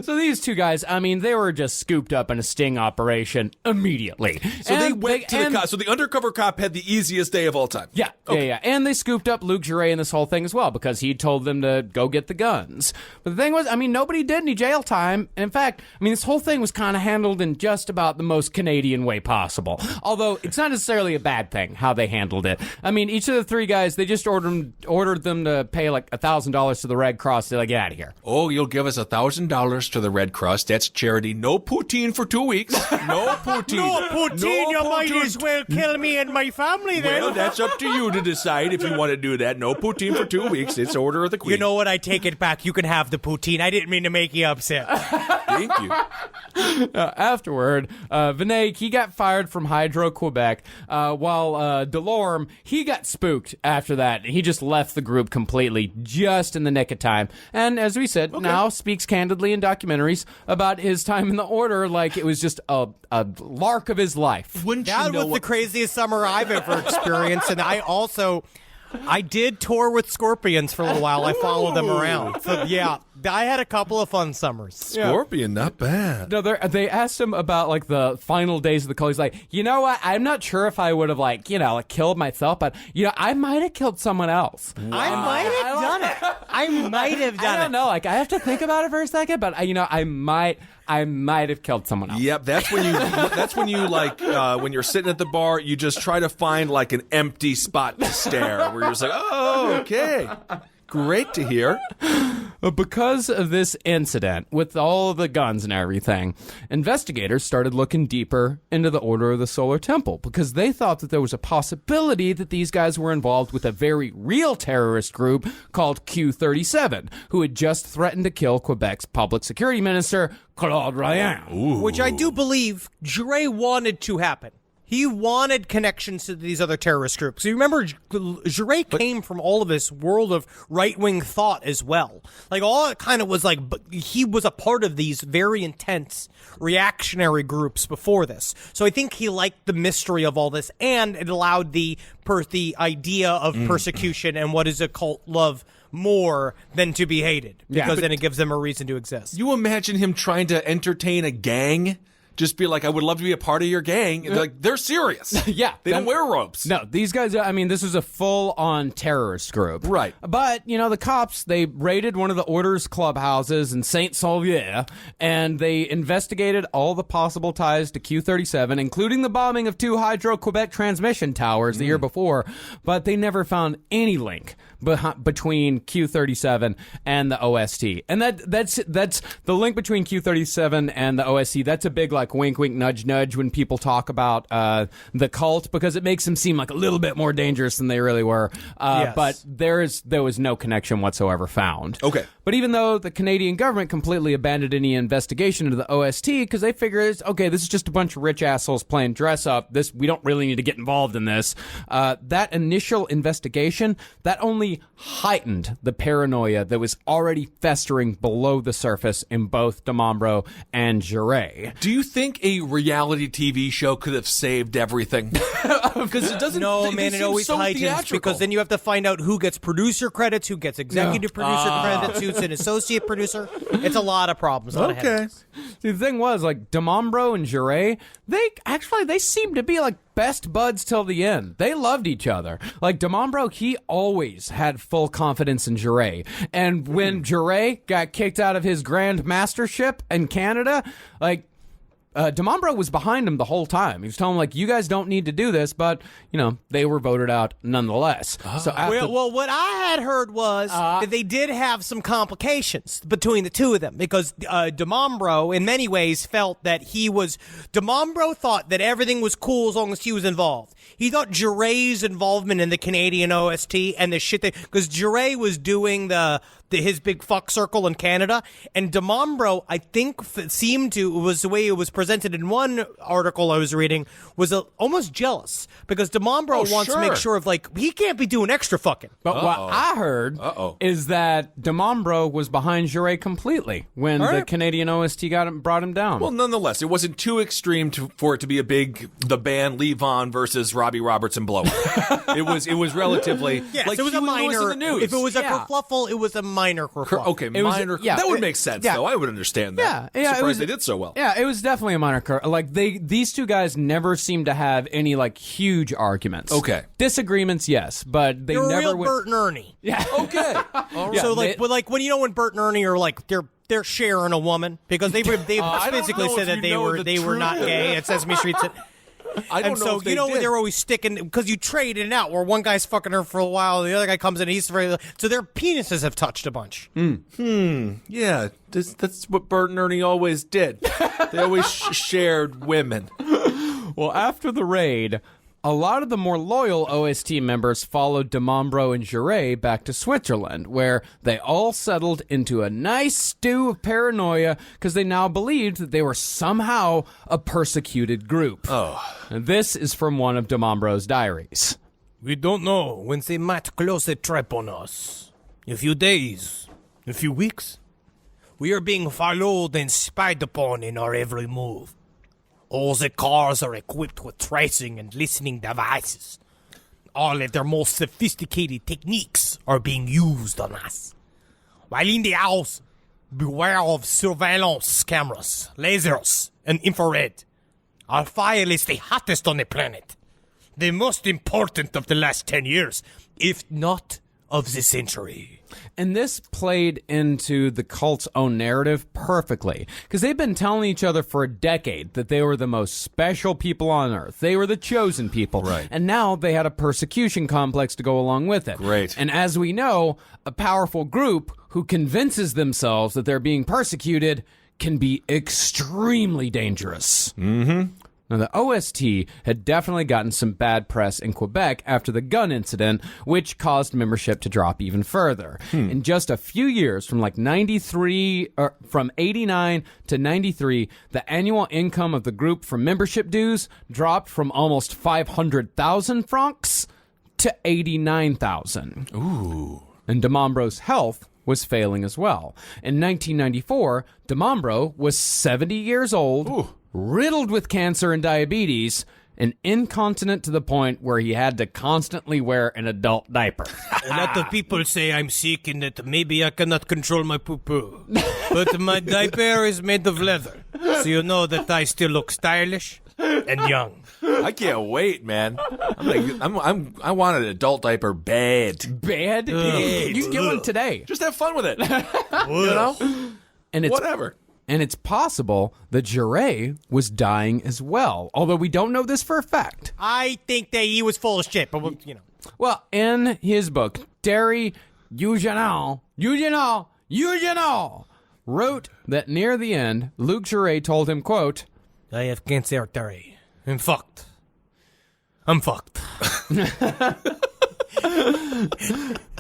So these two guys, I mean, they were just scooped up in a sting operation immediately. So they went to the cop. So the undercover cop had the easiest day of all time. Yeah, yeah. And they scooped up Luke Juret in this whole thing as well because he told them to go get the guns. But the thing was, I mean, nobody did any jail time. And in fact, I mean, this whole thing was kind of handled in just about the most Canadian way possible. Although it's not necessarily a bad thing how they handled it. I mean, each of the three guys, they just ordered them to pay like $1,000 to the Red Cross to like get out of here. Oh, you'll give us $1,000 to the Red Cross. That's charity. No poutine for 2 weeks. No poutine. No poutine, you might as well kill me and my family then. Well, that's up to you to decide if you want to do that. No poutine for 2 weeks. It's order of the Queen. You know what? I take it back. You can have the poutine. I didn't mean to make you upset. Thank you. Afterward, Vinay, he got fired from Hydro-Quebec, while Delorme, he got spooked after that. He just left the group completely, just in the nick of time. And as we said, now speaks candidly in documentaries about his time in the Order like it was just a lark of his life. Wouldn't That you know was the craziest summer I've ever experienced, and I did tour with Scorpions for a little while. I followed them around. So, yeah, I had a couple of fun summers. Scorpion, not bad. No, they asked him about like the final days of the call. He's like, you know what? I'm not sure if I would have like killed myself, but I might have killed someone else. I might have done it. I might have done it. I don't know. Like I have to think about it for a second, but I might have killed someone else. Yep, that's when you like when you're sitting at the bar, you just try to find like an empty spot to stare where you're just like, oh, okay. Great to hear. Because of this incident, with all of the guns and everything, investigators started looking deeper into the Order of the Solar Temple because they thought that there was a possibility that these guys were involved with a very real terrorist group called Q-37, who had just threatened to kill Quebec's public security minister, Claude Ryan. Which I do believe Juret wanted to happen. He wanted connections to these other terrorist groups. You remember, Juret came from all of this world of right-wing thought as well. Like, all it kind of was like, he was a part of these very intense reactionary groups before this. So I think he liked the mystery of all this, and it allowed the idea of persecution and what is a cult love more than to be hated. Because then it gives them a reason to exist. You imagine him trying to entertain a gang? Just be like, I would love to be a part of your gang. Like, they're serious. Yeah. They don't wear ropes. No, these guys, I mean, this was a full-on terrorist group. Right. But, the cops, they raided one of the Order's clubhouses in Saint-Saulvier, and they investigated all the possible ties to Q-37, including the bombing of 2 Hydro-Quebec transmission towers the year before, but they never found any link between Q-37 and the OST. And that's the link between Q-37 and the OST. That's a big, like, wink, wink, nudge, nudge when people talk about the cult, because it makes them seem like a little bit more dangerous than they really were. Yes. But there was no connection whatsoever found. Okay. But even though the Canadian government completely abandoned any investigation into the OST because they figured, okay, this is just a bunch of rich assholes playing dress up. We don't really need to get involved in this. That initial investigation, that only heightened the paranoia that was already festering below the surface in both Demombro and Juret. Do you think a reality TV show could have saved everything? Because it doesn't. No, man, it always so heightens theatrical. because then you have to find out who gets producer credits, who gets executive producer credits, who's an associate producer. It's a lot of problems. A lot of headaches. See, the thing was, like, Demombro and Juret, they seemed to be like best buds till the end. They loved each other. Like, Demombro, he always had full confidence in Juret. And when Juret got kicked out of his Grand Mastership in Canada, like, Demombro was behind him the whole time. He was telling him, like, you guys don't need to do this, but, they were voted out nonetheless. So after, Well, what I had heard was that they did have some complications between the two of them because Demombro, in many ways, felt that Demombro thought that everything was cool as long as he was involved. He thought Juret's involvement in the Canadian OST and the shit because Juret was doing the his big fuck circle in Canada. And DeMombro, I think, was the way it was presented in one article I was reading, was almost jealous because DeMombro wants to make sure of he can't be doing extra fucking. But what I heard is that DeMombro was behind Jure completely when the Canadian OST brought him down. Well, nonetheless, it wasn't too extreme for it to be the band Levon versus Robbie Robertson blow up. it was relatively it was a minor. In the news. If it was a kerfluffle, it was a minor kerfluffle. Okay, minor. That would make sense, though. I would understand that. Yeah, Surprised they did so well. Yeah, it was definitely a minor these two guys never seemed to have any huge arguments. Okay, disagreements, yes, but they never real Bert and Ernie. Yeah. Okay. All right. So when Bert and Ernie are they're sharing a woman because they physically said that they were not gay at Sesame Street. I don't know if they did. They're always sticking because you trade in and out where one guy's fucking her for a while, the other guy comes in, so their penises have touched a bunch. Yeah, that's what Bert and Ernie always did. They always shared women. Well, after the raid, a lot of the more loyal OST members followed DeMombro and Jure back to Switzerland, where they all settled into a nice stew of paranoia because they now believed that they were somehow a persecuted group. And this is from one of DeMombro's diaries. We don't know when they might close a trap on us. A few days, a few weeks. We are being followed and spied upon in our every move. All the cars are equipped with tracing and listening devices. All of their most sophisticated techniques are being used on us. While in the house, beware of surveillance cameras, lasers, and infrared. Our file is the hottest on the planet. The most important of the last 10 years, if not of the century. And this played into the cult's own narrative perfectly, because they've been telling each other for a decade that they were the most special people on Earth. They were the chosen people. Right. And now they had a persecution complex to go along with it. Great. And as we know, a powerful group who convinces themselves that they're being persecuted can be extremely dangerous. Mm-hmm. Now, the OST had definitely gotten some bad press in Quebec after the gun incident, which caused membership to drop even further. In just a few years, from from 89 to 93, the annual income of the group from membership dues dropped from almost 500,000 francs to 89,000. Ooh. And DeMombro's health was failing as well. In 1994, DeMombro was 70 years old. Ooh. Riddled with cancer and diabetes, and incontinent to the point where he had to constantly wear an adult diaper. A lot of people say I'm sick and that maybe I cannot control my poo-poo. But my diaper is made of leather, so you know that I still look stylish and young. I can't wait, man. I want an adult diaper bad. Bad? You can get one today. Just have fun with it. You know? And it's whatever. And it's possible that Jure was dying as well, although we don't know this for a fact. I think that he was full of shit, but Well, in his book, Terry Eugenal wrote that near the end, Luc Jure told him, quote, I have cancer, Terry. I'm fucked.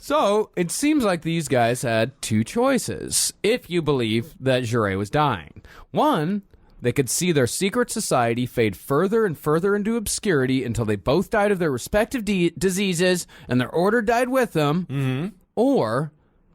So, it seems like these guys had two choices, if you believe that Jure was dying. One, they could see their secret society fade further and further into obscurity until they both died of their respective diseases and their order died with them. Mm-hmm. Or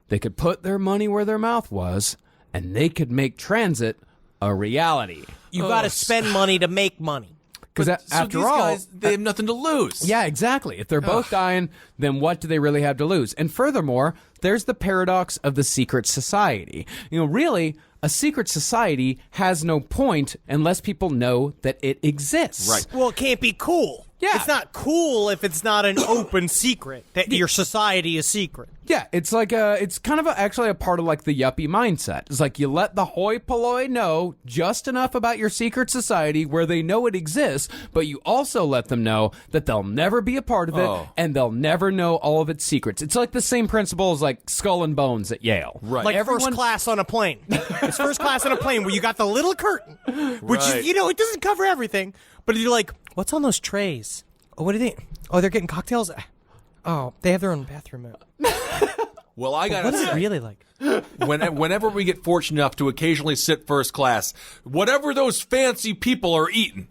they could put their money where their mouth was and they could make transit a reality. You gotta spend money to make money. Because after these all, guys, they have nothing to lose. Yeah, exactly. If they're both dying, then what do they really have to lose? And furthermore, there's the paradox of the secret society. Really, a secret society has no point unless people know that it exists. Right. Well, it can't be cool. Yeah. It's not cool if it's not an open secret, that your society is secret. Yeah, it's like it's kind of actually a part of the yuppie mindset. It's like you let the hoi polloi know just enough about your secret society where they know it exists, but you also let them know that they'll never be a part of it and they'll never know all of its secrets. It's like the same principle as Skull and Bones at Yale. Right. Like first class on a plane. It's first class on a plane where you got the little curtain, which Right. it doesn't cover everything, but you're like, what's on those trays? Oh, what are they? Oh, they're getting cocktails? Oh, they have their own bathroom. Well, I gotta What is it say, really like? whenever we get fortunate enough to occasionally sit first class, whatever those fancy people are eating,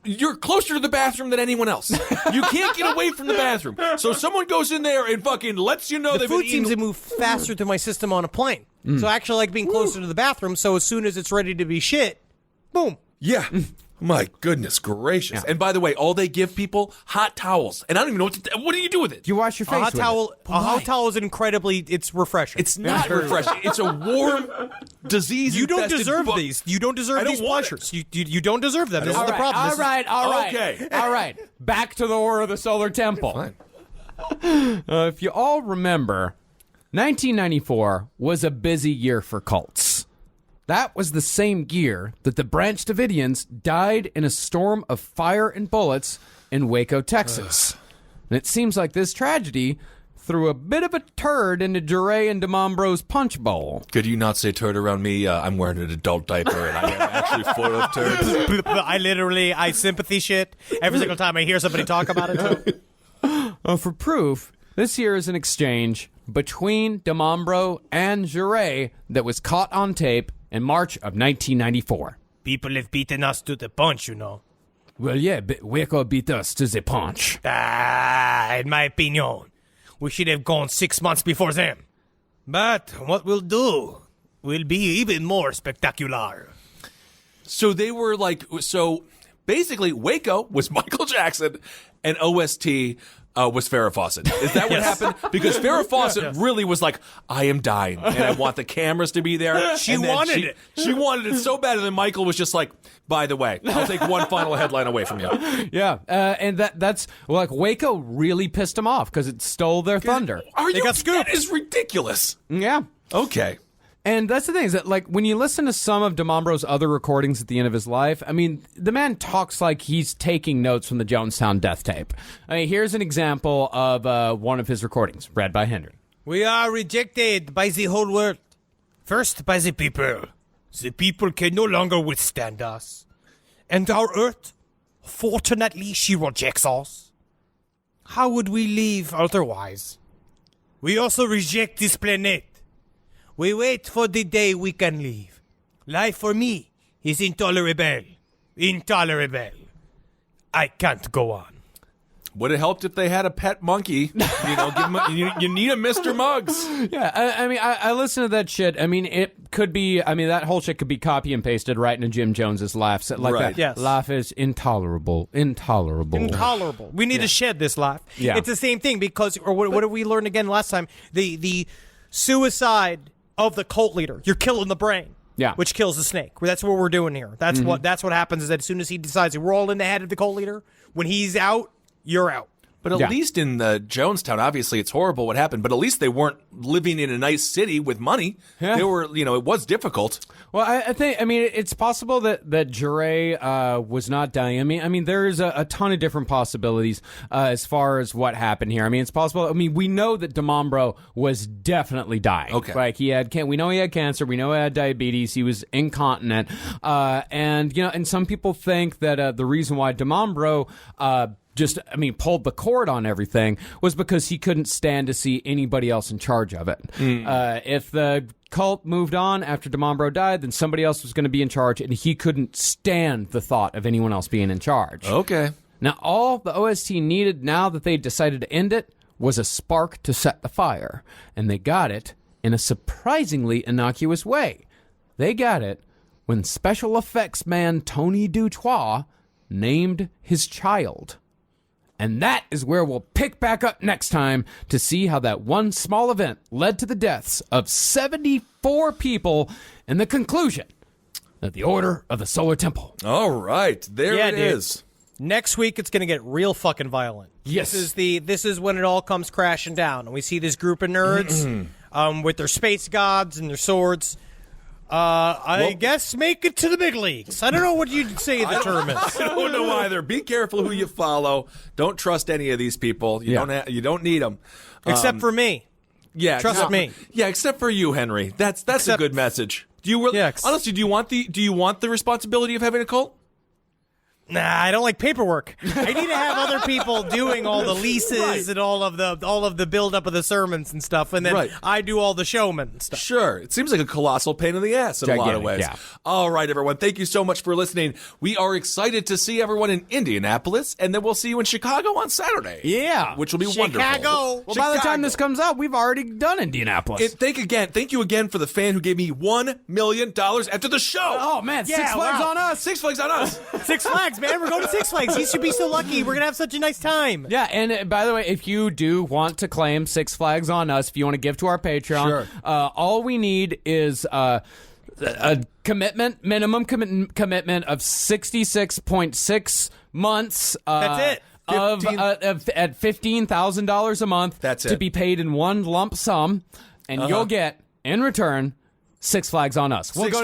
you're closer to the bathroom than anyone else. You can't get away from the bathroom. So someone goes in there and fucking lets you know The they've food been seems to eating. move faster through my system on a plane. So I actually like being closer to the bathroom, so as soon as it's ready to be shit, boom. Yeah. My goodness gracious. And by the way, all they give people, hot towels. And I don't even know what do you do with it? You wash your A face hot with towel. it. A hot towel is it's refreshing. It's not refreshing. It's a warm, disease. You don't deserve these. You don't deserve don't these want pleasures. You don't deserve them. This is All the right, problem. all right. Okay. All right. Back to the War of the Solar Temple. Fine. If you all remember, 1994 was a busy year for cults. That was the same year that the Branch Davidians died in a storm of fire and bullets in Waco, Texas. And it seems like this tragedy threw a bit of a turd into Jure and DeMombro's punch bowl. Could you not say turd around me? I'm wearing an adult diaper and I am actually full of turds. I sympathy shit every single time I hear somebody talk about it. For proof, this here is an exchange between DeMombro and Jure that was caught on tape in March of 1994. People have beaten us to the punch, you know. Well, yeah, but Waco beat us to the punch. In my opinion, we should have gone 6 months before them. But what we'll do will be even more spectacular. So they were like, so basically Waco was Michael Jackson and OST was Farrah Fawcett. Is that what happened? Because Farrah Fawcett really was like, I am dying and I want the cameras to be there. She And then wanted it. She wanted it so bad. And then Michael was just like, by the way, I'll take one final headline away from you. Yeah, and that's well, like Waco really pissed them off because it stole their thunder. They got scooped. That is ridiculous. Yeah. Okay. And that's the thing is that, like, when you listen to some of DeMombro's other recordings at the end of his life, I mean, the man talks like he's taking notes from the Jonestown death tape. I mean, here's an example of one of his recordings, read by Henry. We are rejected by the whole world. First by the people. The people can no longer withstand us. And our earth, fortunately, she rejects us. How would we live otherwise? We also reject this planet. We wait for the day we can leave. Life for me is intolerable. Intolerable. I can't go on. Would have helped if they had a pet monkey. You know, give him you need a Mr. Muggs. Yeah, I mean, I listen to that shit. I mean, it could be, I mean, that whole shit could be copy and pasted right into Jim Jones's laughs. Like Right. that. Yes. Laugh is intolerable. Intolerable. We need to shed this life. Yeah. It's the same thing because, or what did we learn again last time? The suicide of the cult leader. You're killing the brain. Yeah. Which kills the snake. That's what we're doing here. That's what happens is that as soon as he decides we're all in the head of the cult leader, when he's out, you're out. But at Yeah. least in Jonestown, obviously it's horrible what happened, but at least they weren't living in a nice city with money. Yeah. They were, you know, it was difficult. Well, I think, I mean, it's possible that Jure was not dying. I mean, there's a ton of different possibilities as far as what happened here. I mean, it's possible. I mean, we know that DeMombro was definitely dying. Okay. Like, we know he had cancer. We know he had diabetes. He was incontinent. And, you know, and some people think that the reason why DeMombro pulled the cord on everything was because he couldn't stand to see anybody else in charge of it. If the cult moved on after DeMombro died, then somebody else was going to be in charge, and he couldn't stand the thought of anyone else being in charge. Okay. Now, all the OST needed now that they decided to end it was a spark to set the fire, and they got it in a surprisingly innocuous way. They got it when special effects man Tony Dutoit named his child. And that is where we'll pick back up next time to see how that one small event led to the deaths of 74 people and the conclusion of the Order of the Solar Temple. All right. There Yeah, it dude. is. Next week, it's going to get real fucking violent. Yes. This is when it all comes crashing down, and we see this group of nerds with their space gods and their swords. I guess make it to the big leagues. I don't know what you'd say the term is. I don't know either. Be careful who you follow. Don't trust any of these people. You don't need them. Except for me. Yeah, Trust me. Yeah, except for you, Henry. That's a good message. Do you really? Yeah, Honestly, do you want the responsibility of having a cult? Nah, I don't like paperwork. I need to have other people doing all the leases and all of the build up of the sermons and stuff, and then I do all the showman stuff. Sure. It seems like a colossal pain in the ass in a lot of ways. Yeah. All right, everyone. Thank you so much for listening. We are excited to see everyone in Indianapolis, and then we'll see you in Chicago on Saturday. Yeah. Which will be Chicago. wonderful. Well, by the time this comes out, we've already done Indianapolis. Thank you again for the fan who gave me $1 million after the show. Oh, man. Six Flags on us. 6 Flags on us. 6 Flags, man. We're going to 6 Flags. You should be so lucky. We're going to have such a nice time. Yeah, and by the way, if you do want to claim 6 Flags on us, if you want to give to our Patreon, all we need is a minimum commitment of 66.6 months. That's it. At $15,000 a month. That's to it. be paid in one lump sum, and you'll get in return 6 Flags on us. We'll go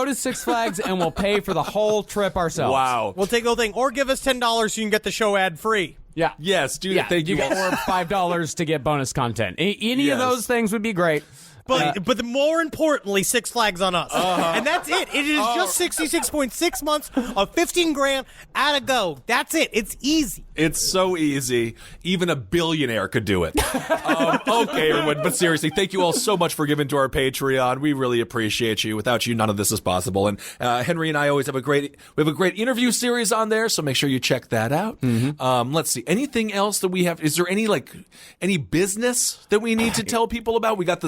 to 6 Flags and we'll pay for the whole trip ourselves. Wow. We'll take the whole thing. Or give us $10 so you can get the show ad free. Yeah. Yes, dude. Thank you. Or $5 to get bonus content. Any of those things would be great. But more importantly, 6 Flags on us. And that's it. It is just 66.6 months of $15,000 at a go. That's it. It's easy. It's so easy. Even a billionaire could do it. Okay, everyone. But seriously, thank you all so much for giving to our Patreon. We really appreciate you. Without you, none of this is possible. And Henry and I always have a great interview series on there. So make sure you check that out. Let's see. Anything else that we have? Is there any business that we need to tell people about? We got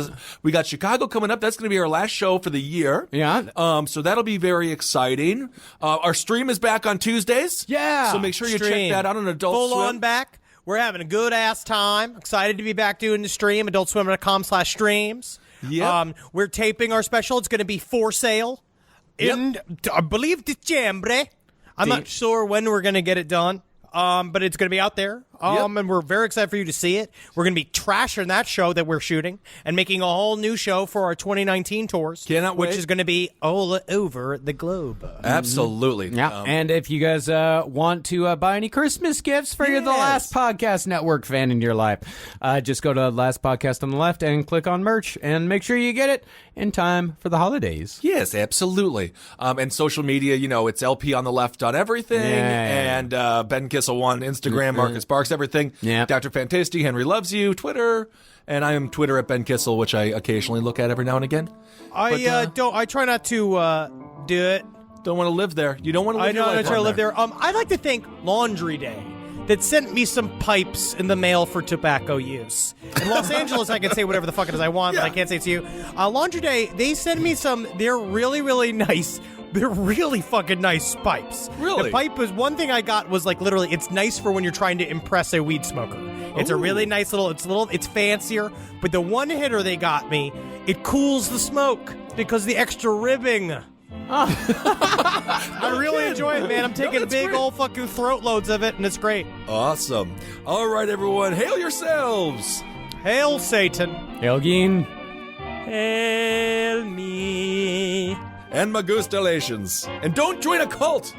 Chicago coming up. That's going to be our last show for the year. Yeah. So that'll be very exciting. Our stream is back on Tuesdays. Yeah. So make sure you check that out on Adult Full Swim. on back. We're having a good ass time. Excited to be back doing the stream. AdultSwim.com/streams. Yep. We're taping our special. It's going to be for sale in, I believe, December. I'm not sure when we're going to get it done. But it's going to be out there. And we're very excited for you to see it. We're going to be trashing that show that we're shooting and making a whole new show for our 2019 tours. Cannot wait. Which is going to be all over the globe. Absolutely. Yeah. And if you guys want to buy any Christmas gifts for the Last Podcast Network fan in your life, just go to Last Podcast on the left and click on merch and make sure you get it in time for the holidays. Yes, absolutely. And social media, it's LP on the left on everything. And Ben Kissel 1, Instagram, Marcus Barks, everything. Yeah. Dr. Fantasty, Henry Loves You, Twitter. And I am Twitter at Ben Kissel, which I occasionally look at every now and again. I try not to do it. Don't want to live there. You don't want to live your life I try to on live there. I'd like to thank Laundry Day that sent me some pipes in the mail for tobacco use. In Los Angeles, I can say whatever the fuck it is I want, but I can't say it to you. Laundry Day, they send me some, they're really, really nice. They're really fucking nice pipes. Really? The pipe was, one thing I got was like literally, it's nice for when you're trying to impress a weed smoker. It's a really nice it's fancier, but the one hitter they got me, it cools the smoke because the extra ribbing. I really enjoy it, man. I'm taking big old fucking throat loads of it, and it's great. Awesome. All right, everyone. Hail yourselves. Hail Satan. Hail Geen. Hail me. And Magustalations. And don't join a cult.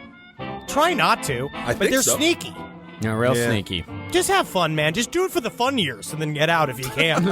Try not to, but think they're so. sneaky. Real sneaky. Just have fun, man. Just do it for the fun years and then get out if you can.